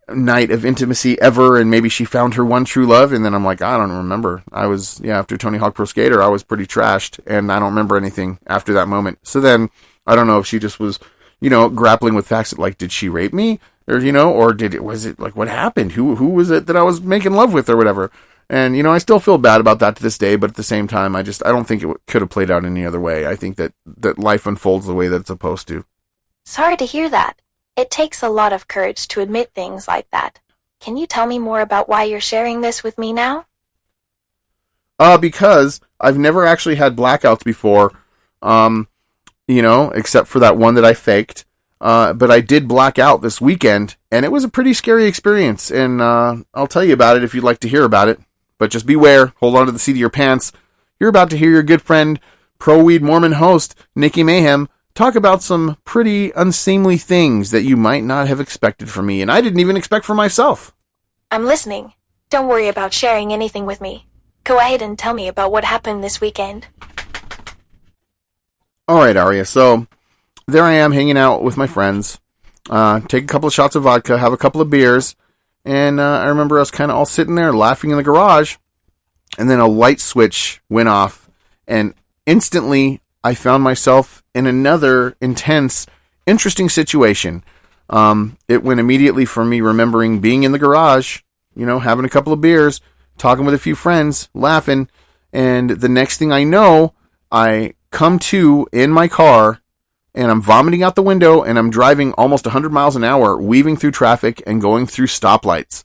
night of intimacy ever, and maybe she found her one true love, and then I'm like, I don't remember. I was, after Tony Hawk Pro Skater, I was pretty trashed, and I don't remember anything after that moment. So then, I don't know if she just was, grappling with facts that, like, did she rape me? Or, or was it, like, what happened? Who was it that I was making love with or whatever? And, I still feel bad about that to this day, but at the same time, I don't think it could have played out any other way. I think that life unfolds the way that it's supposed to. Sorry to hear that. It takes a lot of courage to admit things like that. Can you tell me more about why you're sharing this with me now? Because I've never actually had blackouts before, except for that one that I faked. But I did black out this weekend, and it was a pretty scary experience, and I'll tell you about it if you'd like to hear about it. But just beware, hold on to the seat of your pants. You're about to hear your good friend, pro-weed Mormon host, Nikki Mayhem, talk about some pretty unseemly things that you might not have expected from me, and I didn't even expect for myself. I'm listening. Don't worry about sharing anything with me. Go ahead and tell me about what happened this weekend. Alright, Aria, so there I am hanging out with my friends, take a couple of shots of vodka, have a couple of beers, and I remember us kind of all sitting there laughing in the garage, and then a light switch went off, and instantly I found myself in another intense, interesting situation. It went immediately from me remembering being in the garage, having a couple of beers, talking with a few friends, laughing, and the next thing I know, I come to in my car, and I'm vomiting out the window, and I'm driving almost 100 miles an hour, weaving through traffic and going through stoplights.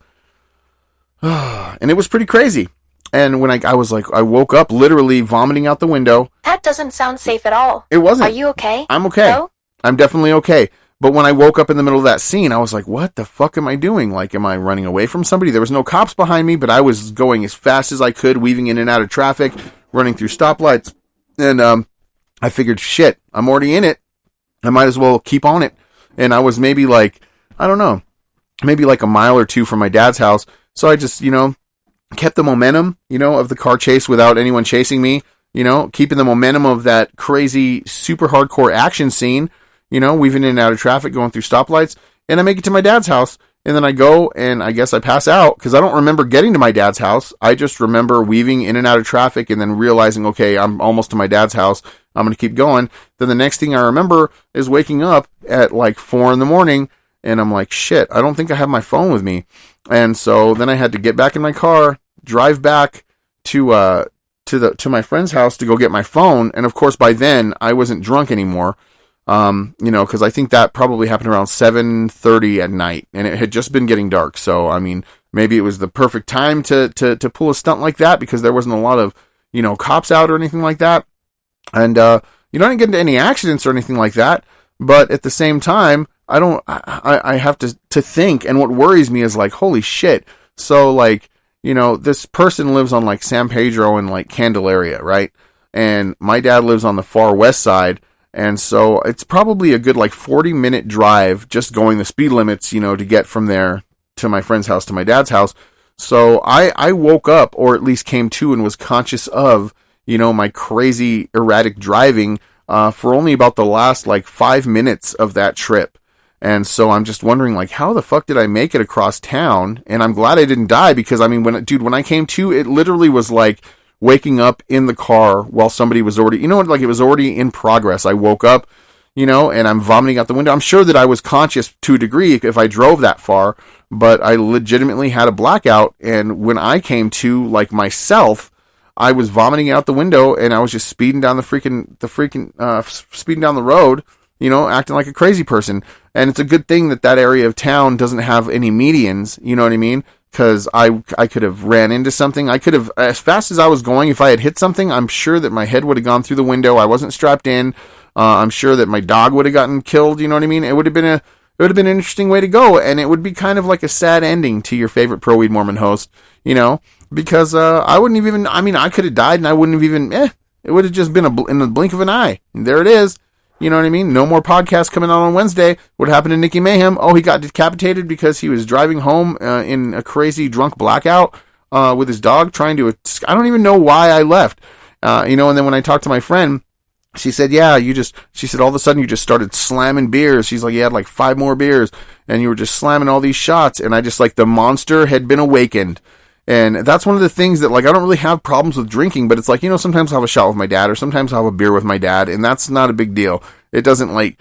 And it was pretty crazy. And when I was like, I woke up literally vomiting out the window. That doesn't sound safe at all. It wasn't. Are you okay? I'm okay. No? I'm definitely okay. But when I woke up in the middle of that scene, I was like, what the fuck am I doing? Like, am I running away from somebody? There was no cops behind me, but I was going as fast as I could, weaving in and out of traffic, running through stoplights. And I figured, shit, I'm already in it. I might as well keep on it. And I was maybe like, I don't know, maybe like a mile or two from my dad's house. So I just, kept the momentum, of the car chase without anyone chasing me, keeping the momentum of that crazy, super hardcore action scene, weaving in and out of traffic, going through stoplights. And I make it to my dad's house. And then I go and I guess I pass out because I don't remember getting to my dad's house. I just remember weaving in and out of traffic and then realizing, okay, I'm almost to my dad's house. I'm going to keep going. Then the next thing I remember is waking up at like 4 a.m. and I'm like, shit, I don't think I have my phone with me. And so then I had to get back in my car, drive back to my friend's house to go get my phone. And of course, by then I wasn't drunk anymore. Because I think that probably happened around 7:30 at night, and it had just been getting dark. So, I mean, maybe it was the perfect time to pull a stunt like that because there wasn't a lot of, cops out or anything like that. And, I didn't get into any accidents or anything like that. But at the same time, I have to think, and what worries me is like, holy shit. So, like, this person lives on like San Pedro and like Candelaria, right? And my dad lives on the far west side. And so it's probably a good like 40-minute drive just going the speed limits, to get from there to my friend's house to my dad's house. So I woke up, or at least came to and was conscious of, my crazy erratic driving for only about the last like 5 minutes of that trip. And so I'm just wondering, like, how the fuck did I make it across town? And I'm glad I didn't die because, I mean, when I came to, it literally was like waking up in the car while somebody was already, like it was already in progress. I woke up, and I'm vomiting out the window. I'm sure that I was conscious to a degree if I drove that far, but I legitimately had a blackout. And when I came to, like, myself, I was vomiting out the window and I was just speeding down speeding down the road, acting like a crazy person. And it's a good thing that area of town doesn't have any medians, you know what I mean? Because I could have ran into something. I could have, as fast as I was going, if I had hit something, I'm sure that my head would have gone through the window. I wasn't strapped in. I'm sure that my dog would have gotten killed, you know what I mean? It would have been an interesting way to go, and it would be kind of like a sad ending to your favorite pro-weed Mormon host, because I wouldn't have even, I could have died and I wouldn't have even, it would have just been in the blink of an eye. And there it is. You know what I mean? No more podcasts coming out on Wednesday. What happened to Nikki Mayhem? Oh, he got decapitated because he was driving home in a crazy drunk blackout with his dog trying to... I don't even know why I left. And then when I talked to my friend, she said, yeah, she said, all of a sudden you just started slamming beers. She's like, you had like 5 more beers and you were just slamming all these shots. And I just like the monster had been awakened. And that's one of the things that like, I don't really have problems with drinking, but it's like, sometimes I'll have a shot with my dad or sometimes I'll have a beer with my dad. And that's not a big deal. It doesn't, I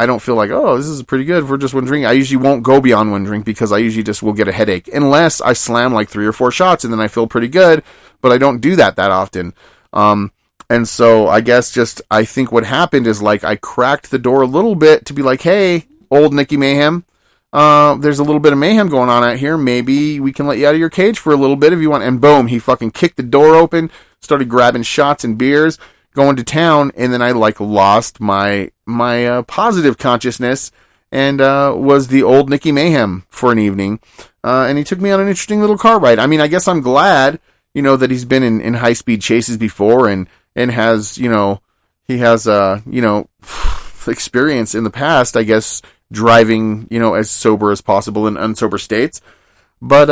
don't feel like, oh, this is pretty good for just one drink. I usually won't go beyond one drink because I usually just will get a headache unless I slam like 3 or 4 shots and then I feel pretty good, but I don't do that often. And so I guess I think what happened is like I cracked the door a little bit to be like, hey, old Nicky Mayhem, there's a little bit of mayhem going on out here. Maybe we can let you out of your cage for a little bit if you want. And boom, he fucking kicked the door open, started grabbing shots and beers, going to town. And then I like lost my positive consciousness and was the old Nicky Mayhem for an evening. And he took me on an interesting little car ride. I mean, I guess I'm glad, that he's been in high-speed chases before and has, he has, experience in the past, I guess, driving, as sober as possible in unsober states. But,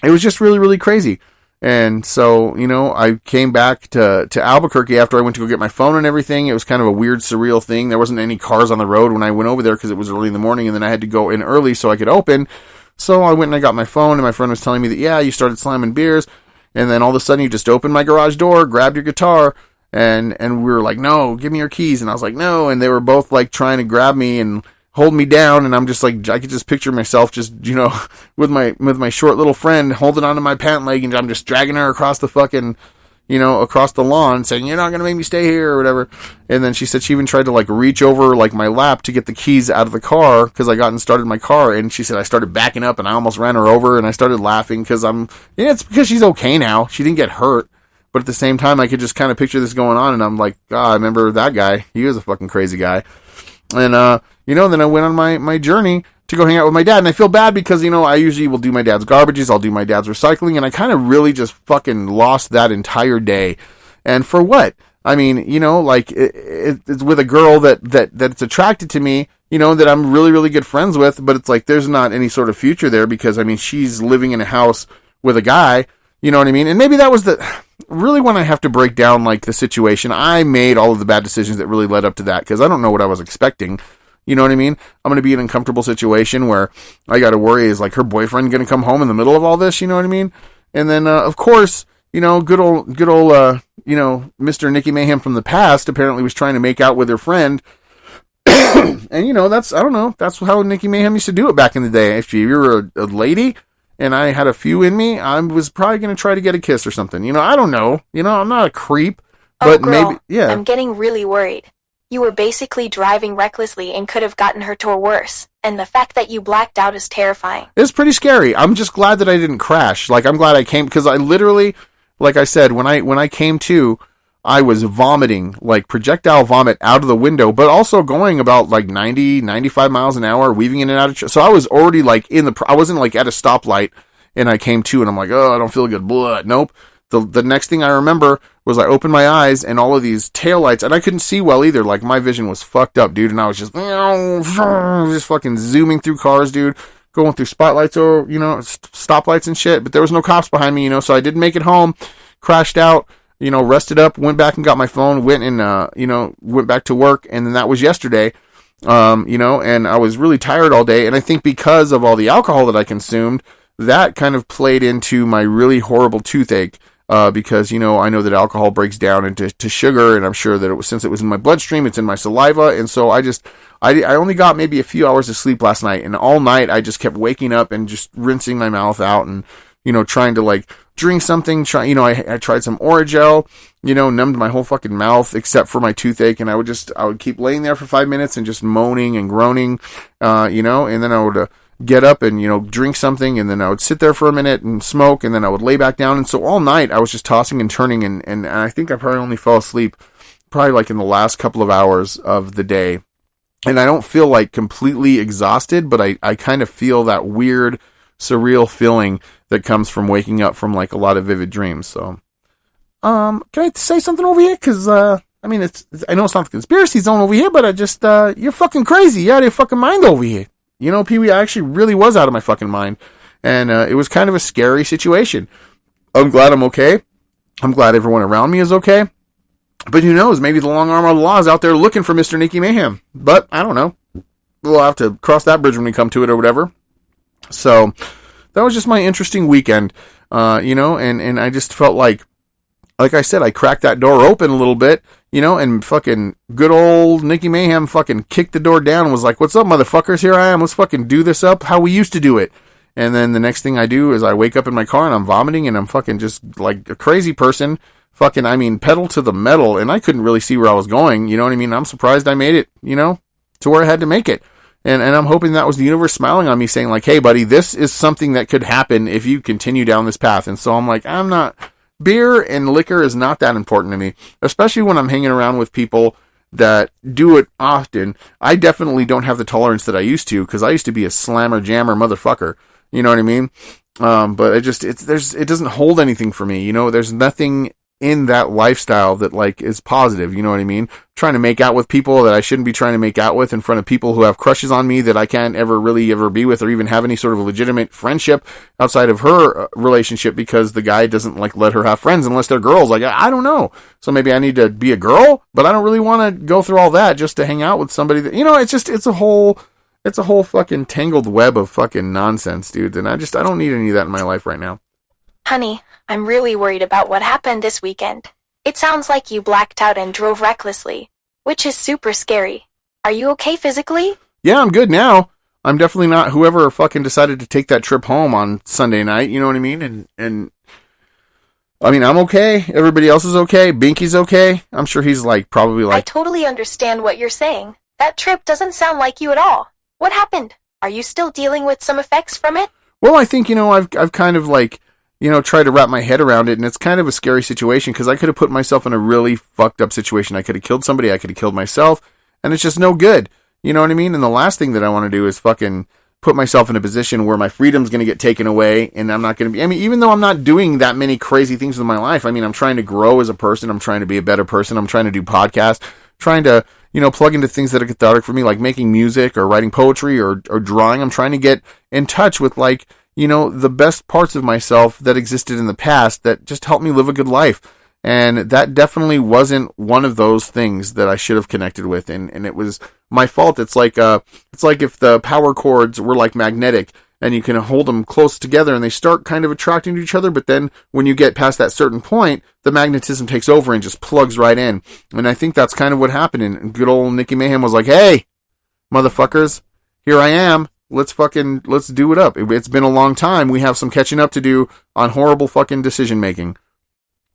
it was just really, really crazy. And so, I came back to Albuquerque after I went to go get my phone and everything. It was kind of a weird, surreal thing. There wasn't any cars on the road when I went over there because it was early in the morning and then I had to go in early so I could open. So I went and I got my phone and my friend was telling me that, yeah, you started slamming beers. And then all of a sudden you just opened my garage door, grabbed your guitar, and we were like, no, give me your keys. And I was like, no. And they were both like trying to grab me and hold me down. And I'm just like, I could just picture myself just, with my short little friend holding onto my pant leg and I'm just dragging her across the fucking, across the lawn saying, you're not going to make me stay here or whatever. And then she said she even tried to like reach over like my lap to get the keys out of the car because I got and started my car. And she said I started backing up and I almost ran her over and I started laughing because it's because she's okay now. She didn't get hurt. But at the same time, I could just kind of picture this going on and I'm like, I remember that guy. He was a fucking crazy guy. And, then I went on my journey to go hang out with my dad. And I feel bad because, I usually will do my dad's garbages. I'll do my dad's recycling. And I kind of really just fucking lost that entire day. And for what? I mean, it's with a girl that's attracted to me, that I'm really, really good friends with. But it's like, there's not any sort of future there because, I mean, she's living in a house with a guy. You know what I mean? And maybe that was really when I have to break down, like, the situation. I made all of the bad decisions that really led up to that because I don't know what I was expecting. You know what I mean? I'm going to be in an uncomfortable situation where I got to worry, is like her boyfriend going to come home in the middle of all this? You know what I mean? And then, of course, good old, Mr. Nicky Mayhem from the past apparently was trying to make out with her friend. And, that's how Nicky Mayhem used to do it back in the day. If you were a lady and I had a few in me, I was probably going to try to get a kiss or something. I don't know. I'm not a creep, but girl, maybe, yeah. I'm getting really worried. You were basically driving recklessly and could have gotten hurt or worse. And the fact that you blacked out is terrifying. It's pretty scary. I'm just glad that I didn't crash. Like, I'm glad I came, because I literally, like I said, when I came to, I was vomiting, like projectile vomit out of the window, but also going about like 90, 95 miles an hour, weaving in and out of, so I was already like I wasn't like at a stoplight and I came to and I'm like, oh, I don't feel good. Blah. Nope. The next thing I remember was I opened my eyes and all of these taillights, and I couldn't see well either. Like, my vision was fucked up, dude, and I was just fucking zooming through cars, dude, going through spotlights or, stoplights and shit, but there was no cops behind me, so I didn't make it home, crashed out, rested up, went back and got my phone, went and, went back to work, and then that was yesterday, and I was really tired all day, and I think because of all the alcohol that I consumed, that kind of played into my really horrible toothache. Because, I know that alcohol breaks down into sugar, and I'm sure that since it was in my bloodstream, it's in my saliva, and so I only got maybe a few hours of sleep last night, and all night I just kept waking up and just rinsing my mouth out and, trying to, like, drink something, I tried some Orajel, numbed my whole fucking mouth except for my toothache, and I would keep laying there for 5 minutes and just moaning and groaning, and then I would, get up and, drink something, and then I would sit there for a minute and smoke, and then I would lay back down, and so all night I was just tossing and turning, and I think I probably only fell asleep probably like in the last couple of hours of the day, and I don't feel like completely exhausted, but I kind of feel that weird, surreal feeling that comes from waking up from like a lot of vivid dreams, so, can I say something over here? Cause, I know it's not the conspiracy zone over here, but I just, you're fucking crazy, you're out of your fucking mind over here. Pee-wee, I actually really was out of my fucking mind. And it was kind of a scary situation. I'm glad I'm okay. I'm glad everyone around me is okay. But who knows? Maybe the long arm of the law is out there looking for Mr. Nicky Mayhem. But I don't know. We'll have to cross that bridge when we come to it or whatever. So that was just my interesting weekend, and I just felt like I said, I cracked that door open a little bit, and fucking good old Nicky Mayhem fucking kicked the door down and was like, "What's up, motherfuckers? Here I am. Let's fucking do this up how we used to do it." And then the next thing I do is I wake up in my car and I'm vomiting and I'm fucking just like a crazy person. Fucking, pedal to the metal, and I couldn't really see where I was going, you know what I mean? I'm surprised I made it, to where I had to make it. And I'm hoping that was the universe smiling on me saying like, "Hey buddy, this is something that could happen if you continue down this path." And so I'm like, beer and liquor is not that important to me, especially when I'm hanging around with people that do it often. I definitely don't have the tolerance that I used to, because I used to be a slammer jammer motherfucker, you know what I mean? But it doesn't hold anything for me, there's nothing in that lifestyle that like is positive, you know what I mean? Trying to make out with people that I shouldn't be trying to make out with in front of people who have crushes on me that I can't ever be with, or even have any sort of legitimate friendship outside of her relationship, because the guy doesn't like let her have friends unless they're girls. Like, I don't know. So maybe I need to be a girl, but I don't really want to go through all that just to hang out with somebody that, it's a whole fucking tangled web of fucking nonsense, dude. And I don't need any of that in my life right now. Honey, I'm really worried about what happened this weekend. It sounds like you blacked out and drove recklessly, which is super scary. Are you okay physically? Yeah, I'm good now. I'm definitely not whoever fucking decided to take that trip home on Sunday night, you know what I mean? And I mean, I'm okay. Everybody else is okay. Binky's okay. I'm sure he's probably I totally understand what you're saying. That trip doesn't sound like you at all. What happened? Are you still dealing with some effects from it? Well, I think, I've kind of try to wrap my head around it, and it's kind of a scary situation, because I could have put myself in a really fucked up situation. I could have killed somebody, I could have killed myself, and it's just no good. You know what I mean? And the last thing that I want to do is fucking put myself in a position where my freedom's going to get taken away, and I'm not going to be, even though I'm not doing that many crazy things with my life, I'm trying to grow as a person, I'm trying to be a better person, I'm trying to do podcasts, trying to, plug into things that are cathartic for me, like making music or writing poetry or drawing. I'm trying to get in touch with the best parts of myself that existed in the past that just helped me live a good life. And that definitely wasn't one of those things that I should have connected with. And it was my fault. It's like if the power cords were like magnetic and you can hold them close together and they start kind of attracting to each other. But then when you get past that certain point, the magnetism takes over and just plugs right in. And I think that's kind of what happened. And good old Nicky Mayhem was like, "Hey, motherfuckers, here I am. Let's do it up. It's been a long time. We have some catching up to do on horrible fucking decision making."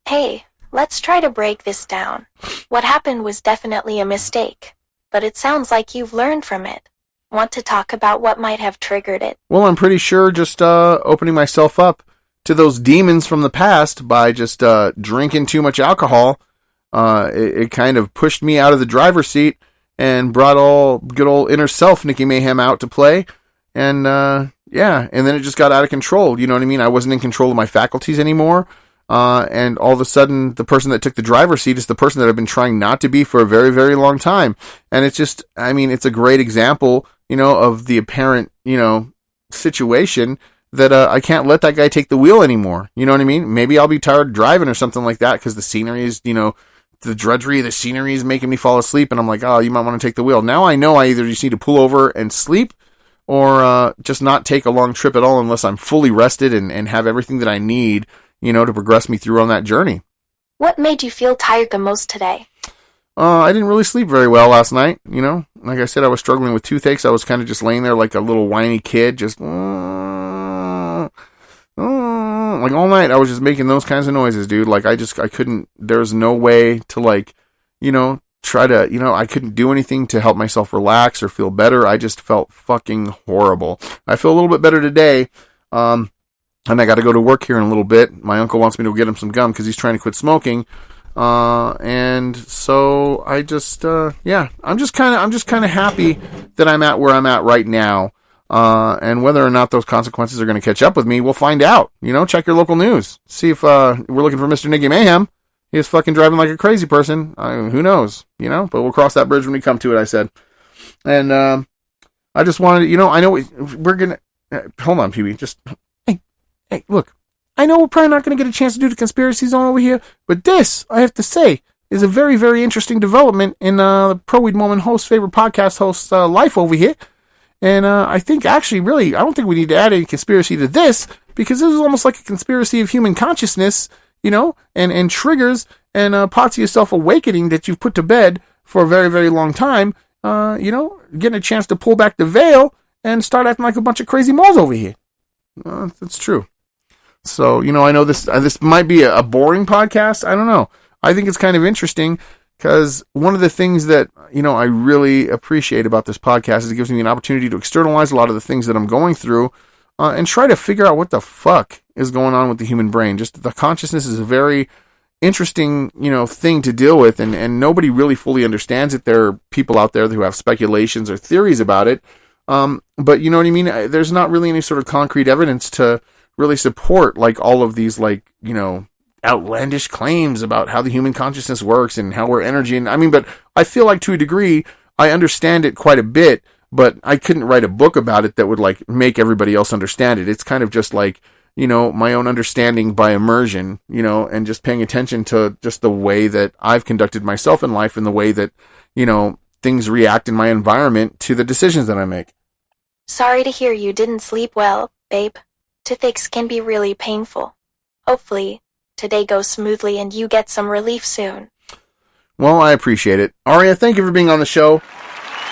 Hey, let's try to break this down. What happened was definitely a mistake, but it sounds like you've learned from it. Want to talk about what might have triggered it? Well, I'm pretty sure just opening myself up to those demons from the past by just drinking too much alcohol, it kind of pushed me out of the driver's seat and brought all good old inner self Nicky Mayhem out to play. And and then it just got out of control. You know what I mean? I wasn't in control of my faculties anymore. And all of a sudden, the person that took the driver's seat is the person that I've been trying not to be for a very, very long time. And it's just, it's a great example, of the apparent, situation that I can't let that guy take the wheel anymore. You know what I mean? Maybe I'll be tired of driving or something like that, because the scenery is, the drudgery of the scenery is making me fall asleep. And I'm like, oh, you might want to take the wheel. Now I know I either just need to pull over and sleep, or just not take a long trip at all unless I'm fully rested and have everything that I need, to progress me through on that journey. What made you feel tired the most today? I didn't really sleep very well last night, Like I said, I was struggling with toothaches. I was kind of just laying there like a little whiny kid, just like all night. I was just making those kinds of noises, dude. Like I couldn't, there's no way to try to, I couldn't do anything to help myself relax or feel better. I just felt fucking horrible. I feel a little bit better today. And I got to go to work here in a little bit. My uncle wants me to get him some gum because he's trying to quit smoking. And so I just, I'm just kind of happy that I'm at where I'm at right now. And whether or not those consequences are going to catch up with me, we'll find out. Check your local news. See if, we're looking for Mr. Nicky Mayhem. He's fucking driving like a crazy person. Who knows, but we'll cross that bridge when we come to it, I said. And, I just wanted, I know we're going to, hold on, Pee-wee, just, hey, look, I know we're probably not going to get a chance to do the conspiracy zone over here, but this, I have to say, is a very, very interesting development in the Pro Weed Moment favorite podcast host's life over here. And I think actually, really, I don't think we need to add any conspiracy to this, because this is almost like a conspiracy of human consciousness, and triggers and parts of yourself awakening that you've put to bed for a very, very long time, getting a chance to pull back the veil and start acting like a bunch of crazy moles over here. That's true. So, I know this might be a boring podcast. I don't know. I think it's kind of interesting, because one of the things that, I really appreciate about this podcast is it gives me an opportunity to externalize a lot of the things that I'm going through and try to figure out what the fuck is going on with the human brain. Just the consciousness is a very interesting, thing to deal with, and nobody really fully understands it. There are people out there who have speculations or theories about it. But you know what I mean? There's not really any sort of concrete evidence to really support like all of these outlandish claims about how the human consciousness works and how we're energy. And but I feel like to a degree, I understand it quite a bit, but I couldn't write a book about it that would make everybody else understand it. It's kind of just my own understanding by immersion, and just paying attention to just the way that I've conducted myself in life and the way that, things react in my environment to the decisions that I make. Sorry to hear you didn't sleep well, babe. Toothaches can be really painful. Hopefully, today goes smoothly and you get some relief soon. Well, I appreciate it. Aria, thank you for being on the show.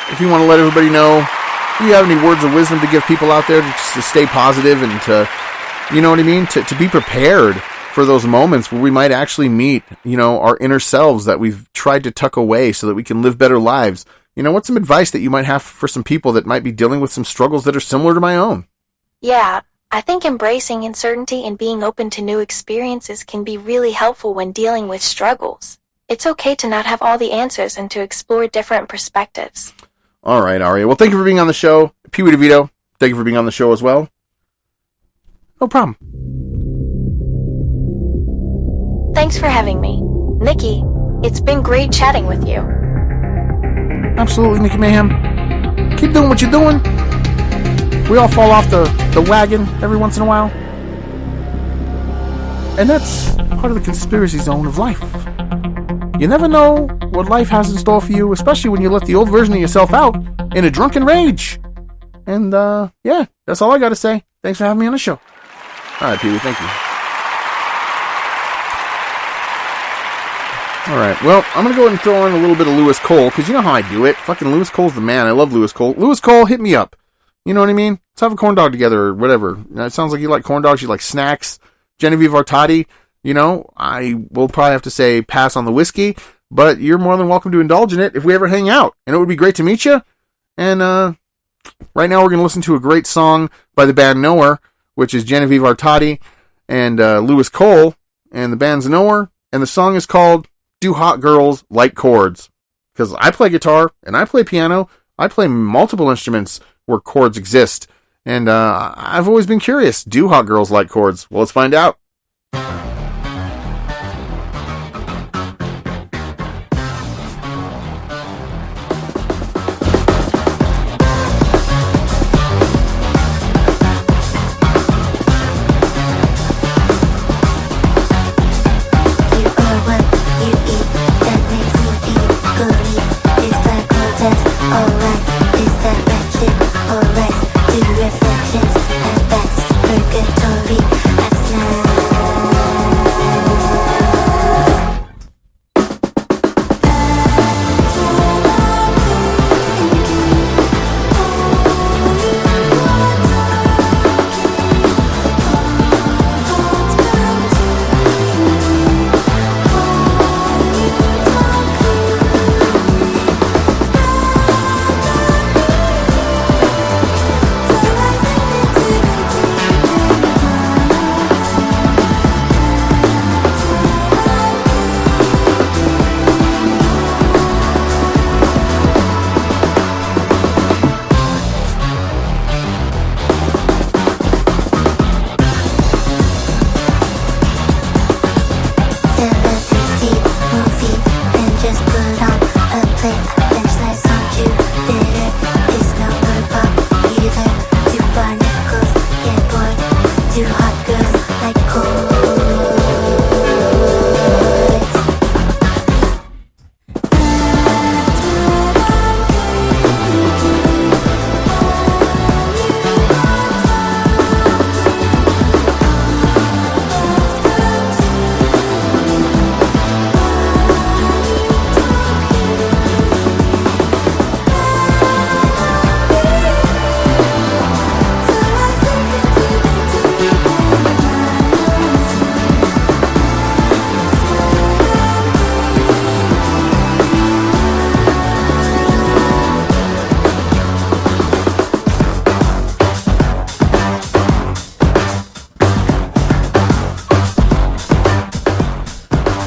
If you want to let everybody know, do you have any words of wisdom to give people out there to stay positive and to, to be prepared for those moments where we might actually meet, our inner selves that we've tried to tuck away so that we can live better lives? What's some advice that you might have for some people that might be dealing with some struggles that are similar to my own? Yeah, I think embracing uncertainty and being open to new experiences can be really helpful when dealing with struggles. It's okay to not have all the answers and to explore different perspectives. All right, Aria. Well, thank you for being on the show. Pee Wee DeVito, thank you for being on the show as well. No problem. Thanks for having me. Nikki, it's been great chatting with you. Absolutely, Nikki Mayhem. Keep doing what you're doing. We all fall off the wagon every once in a while. And that's part of the conspiracy zone of life. You never know what life has in store for you, especially when you let the old version of yourself out in a drunken rage. And, that's all I got to say. Thanks for having me on the show. All right, Pee Wee, thank you. All right, well, I'm going to go ahead and throw in a little bit of Lewis Cole, because you know how I do it. Fucking Lewis Cole's the man. I love Lewis Cole. Lewis Cole, hit me up. You know what I mean? Let's have a corn dog together or whatever. It sounds like you like corn dogs, you like snacks. Genevieve Artati, I will probably have to say pass on the whiskey, but you're more than welcome to indulge in it if we ever hang out. And it would be great to meet you. And right now we're going to listen to a great song by the band Nowhere, which is Genevieve Artati and Lewis Cole, and the band's Nowhere. And the song is called Do Hot Girls Like Chords? Because I play guitar and I play piano. I play multiple instruments where chords exist. And I've always been curious. Do hot girls like chords? Well, let's find out. Reflections, at best, purgatory, at snap.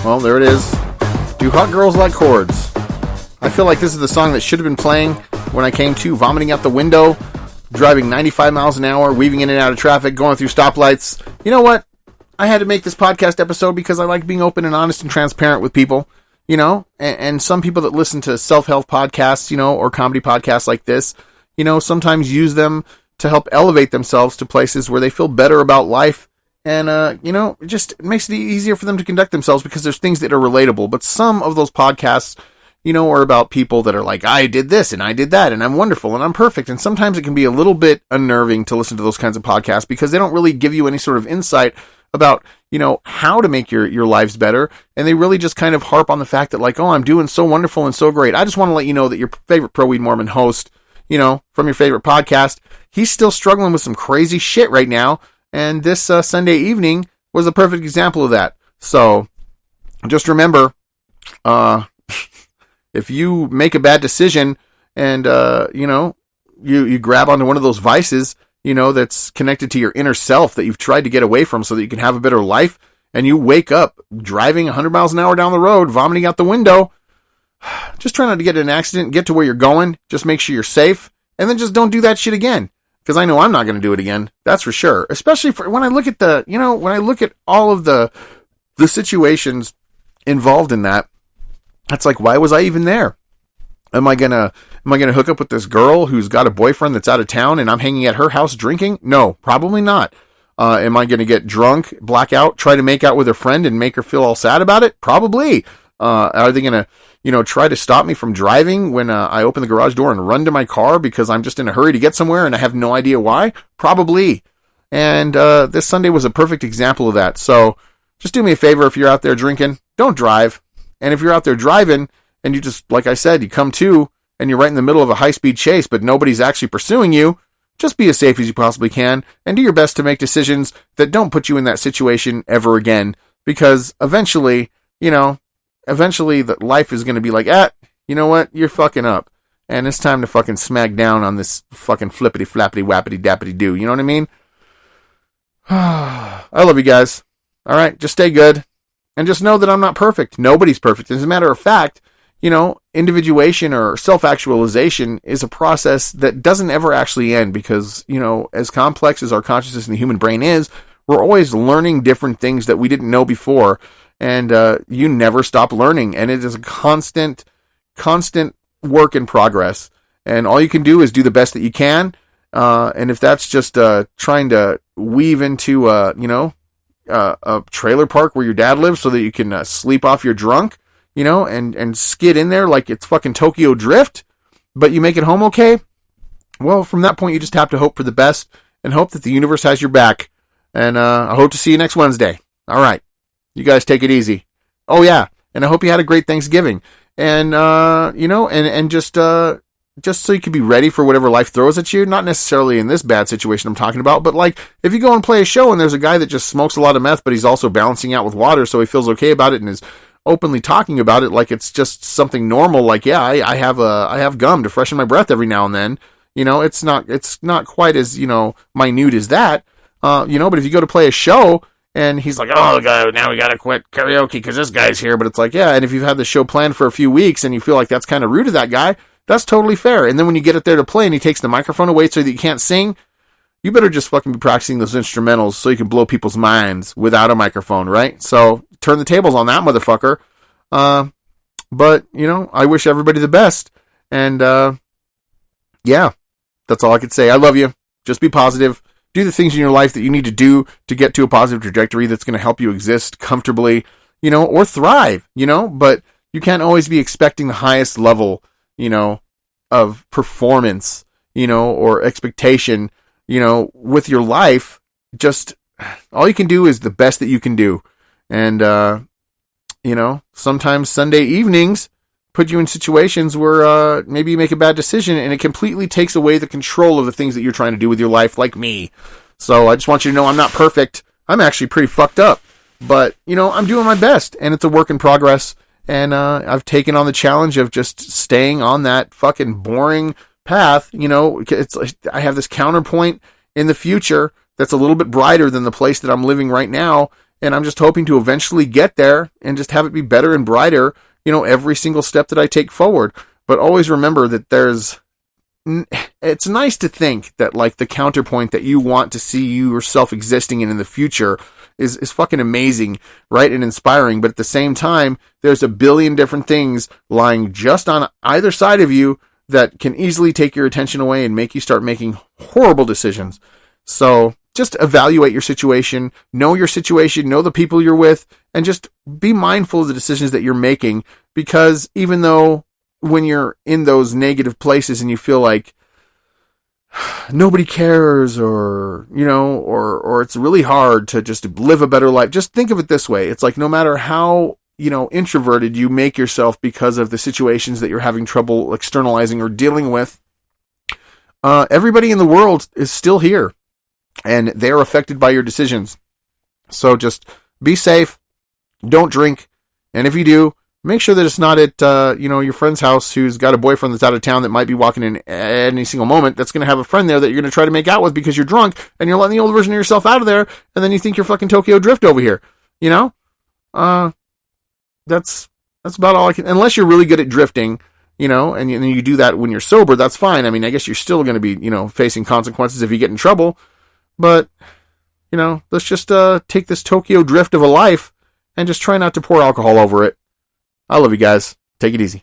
well, there it is. Do hot girls like chords? I feel like this is the song that should have been playing when I came to, vomiting out the window, driving 95 miles an hour, weaving in and out of traffic, going through stoplights. You know what? I had to make this podcast episode because I like being open and honest and transparent with people, you know, and some people that listen to self-help podcasts, you know, or comedy podcasts like this, you know, sometimes use them to help elevate themselves to places where they feel better about life. And, you know, it just makes it easier for them to conduct themselves because there's things that are relatable. But some of those podcasts, you know, are about people that are like, I did this and I did that and I'm wonderful and I'm perfect. And sometimes it can be a little bit unnerving to listen to those kinds of podcasts because they don't really give you any sort of insight about, you know, how to make your lives better. And they really just kind of harp on the fact that like, oh, I'm doing so wonderful and so great. I just want to let you know that your favorite Pro-Weed Mormon host, you know, from your favorite podcast, he's still struggling with some crazy shit right now. And this Sunday evening was a perfect example of that. So just remember, if you make a bad decision and, you know, you grab onto one of those vices, you know, that's connected to your inner self that you've tried to get away from so that you can have a better life, and you wake up driving 100 miles an hour down the road, vomiting out the window, just try not to get in an accident, get to where you're going, just make sure you're safe, and then just don't do that shit again. Because I know I'm not going to do it again. That's for sure. Especially for when I look at when I look at all of the situations involved in that, it's like, why was I even there? Am I gonna hook up with this girl who's got a boyfriend that's out of town and I'm hanging at her house drinking? No, probably not. Am I gonna get drunk, black out, try to make out with her friend and make her feel all sad about it? Probably. Are they gonna, you know, try to stop me from driving when I open the garage door and run to my car because I'm just in a hurry to get somewhere and I have no idea why? Probably. And this Sunday was a perfect example of that. So just do me a favor, if you're out there drinking, don't drive. And if you're out there driving and you just, like I said, you come to and you're right in the middle of a high-speed chase, but nobody's actually pursuing you, just be as safe as you possibly can and do your best to make decisions that don't put you in that situation ever again. Because eventually, you know, that life is going to be like, you know what? You're fucking up. And it's time to fucking smack down on this fucking flippity flappity wappity dappity do. You know what I mean? I love you guys. All right. Just stay good. And just know that I'm not perfect. Nobody's perfect. As a matter of fact, you know, individuation or self-actualization is a process that doesn't ever actually end because, you know, as complex as our consciousness and the human brain is, we're always learning different things that we didn't know before. And you never stop learning. And it is a constant work in progress. And all you can do is do the best that you can. And if that's just trying to weave into, you know, a trailer park where your dad lives so that you can sleep off your drunk, you know, and skid in there like it's fucking Tokyo Drift, but you make it home okay, well, from that point, you just have to hope for the best and hope that the universe has your back. And I hope to see you next Wednesday. All right. You guys take it easy. Oh, yeah. And I hope you had a great Thanksgiving. And, you know, and just so you can be ready for whatever life throws at you. Not necessarily in this bad situation I'm talking about, but like if you go and play a show and there's a guy that just smokes a lot of meth, but he's also balancing out with water, so he feels okay about it and is openly talking about it like it's just something normal. Like, yeah, I have gum to freshen my breath every now and then. You know, it's not quite as, you know, minute as that. You know, but if you go to play a show and he's like, oh, God, now we got to quit karaoke because this guy's here. But it's like, yeah, and if you've had the show planned for a few weeks and you feel like that's kind of rude to that guy, that's totally fair. And then when you get it there to play and he takes the microphone away so that you can't sing, you better just fucking be practicing those instrumentals so you can blow people's minds without a microphone, right? So turn the tables on that motherfucker. But, you know, I wish everybody the best. And, yeah, that's all I could say. I love you. Just be positive. Do the things in your life that you need to do to get to a positive trajectory that's going to help you exist comfortably, you know, or thrive, you know, but you can't always be expecting the highest level, you know, of performance, you know, or expectation, you know, with your life. Just all you can do is the best that you can do. And, you know, sometimes Sunday evenings put you in situations where maybe you make a bad decision and it completely takes away the control of the things that you're trying to do with your life, like me. So I just want you to know I'm not perfect. I'm actually pretty fucked up. But, you know, I'm doing my best, and it's a work in progress. And I've taken on the challenge of just staying on that fucking boring path. You know, I have this counterpoint in the future that's a little bit brighter than the place that I'm living right now. And I'm just hoping to eventually get there and just have it be better and brighter, every single step that I take forward. But always remember that it's nice to think that like the counterpoint that you want to see yourself existing in the future is fucking amazing, right? And inspiring. But at the same time, there's a billion different things lying just on either side of you that can easily take your attention away and make you start making horrible decisions. So just evaluate your situation, know the people you're with, and just be mindful of the decisions that you're making, because even though when you're in those negative places and you feel like nobody cares or it's really hard to just live a better life, just think of it this way. It's like no matter how, introverted you make yourself because of the situations that you're having trouble externalizing or dealing with, everybody in the world is still here. And they're affected by your decisions. So just be safe. Don't drink. And if you do, make sure that it's not at, your friend's house who's got a boyfriend that's out of town that might be walking in at any single moment that's going to have a friend there that you're going to try to make out with because you're drunk and you're letting the old version of yourself out of there. And then you think you're fucking Tokyo Drift over here. That's about all I can, unless you're really good at drifting, and you do that when you're sober, that's fine. I mean, I guess you're still going to be, facing consequences if you get in trouble. But, let's just take this Tokyo Drift of a life and just try not to pour alcohol over it. I love you guys. Take it easy.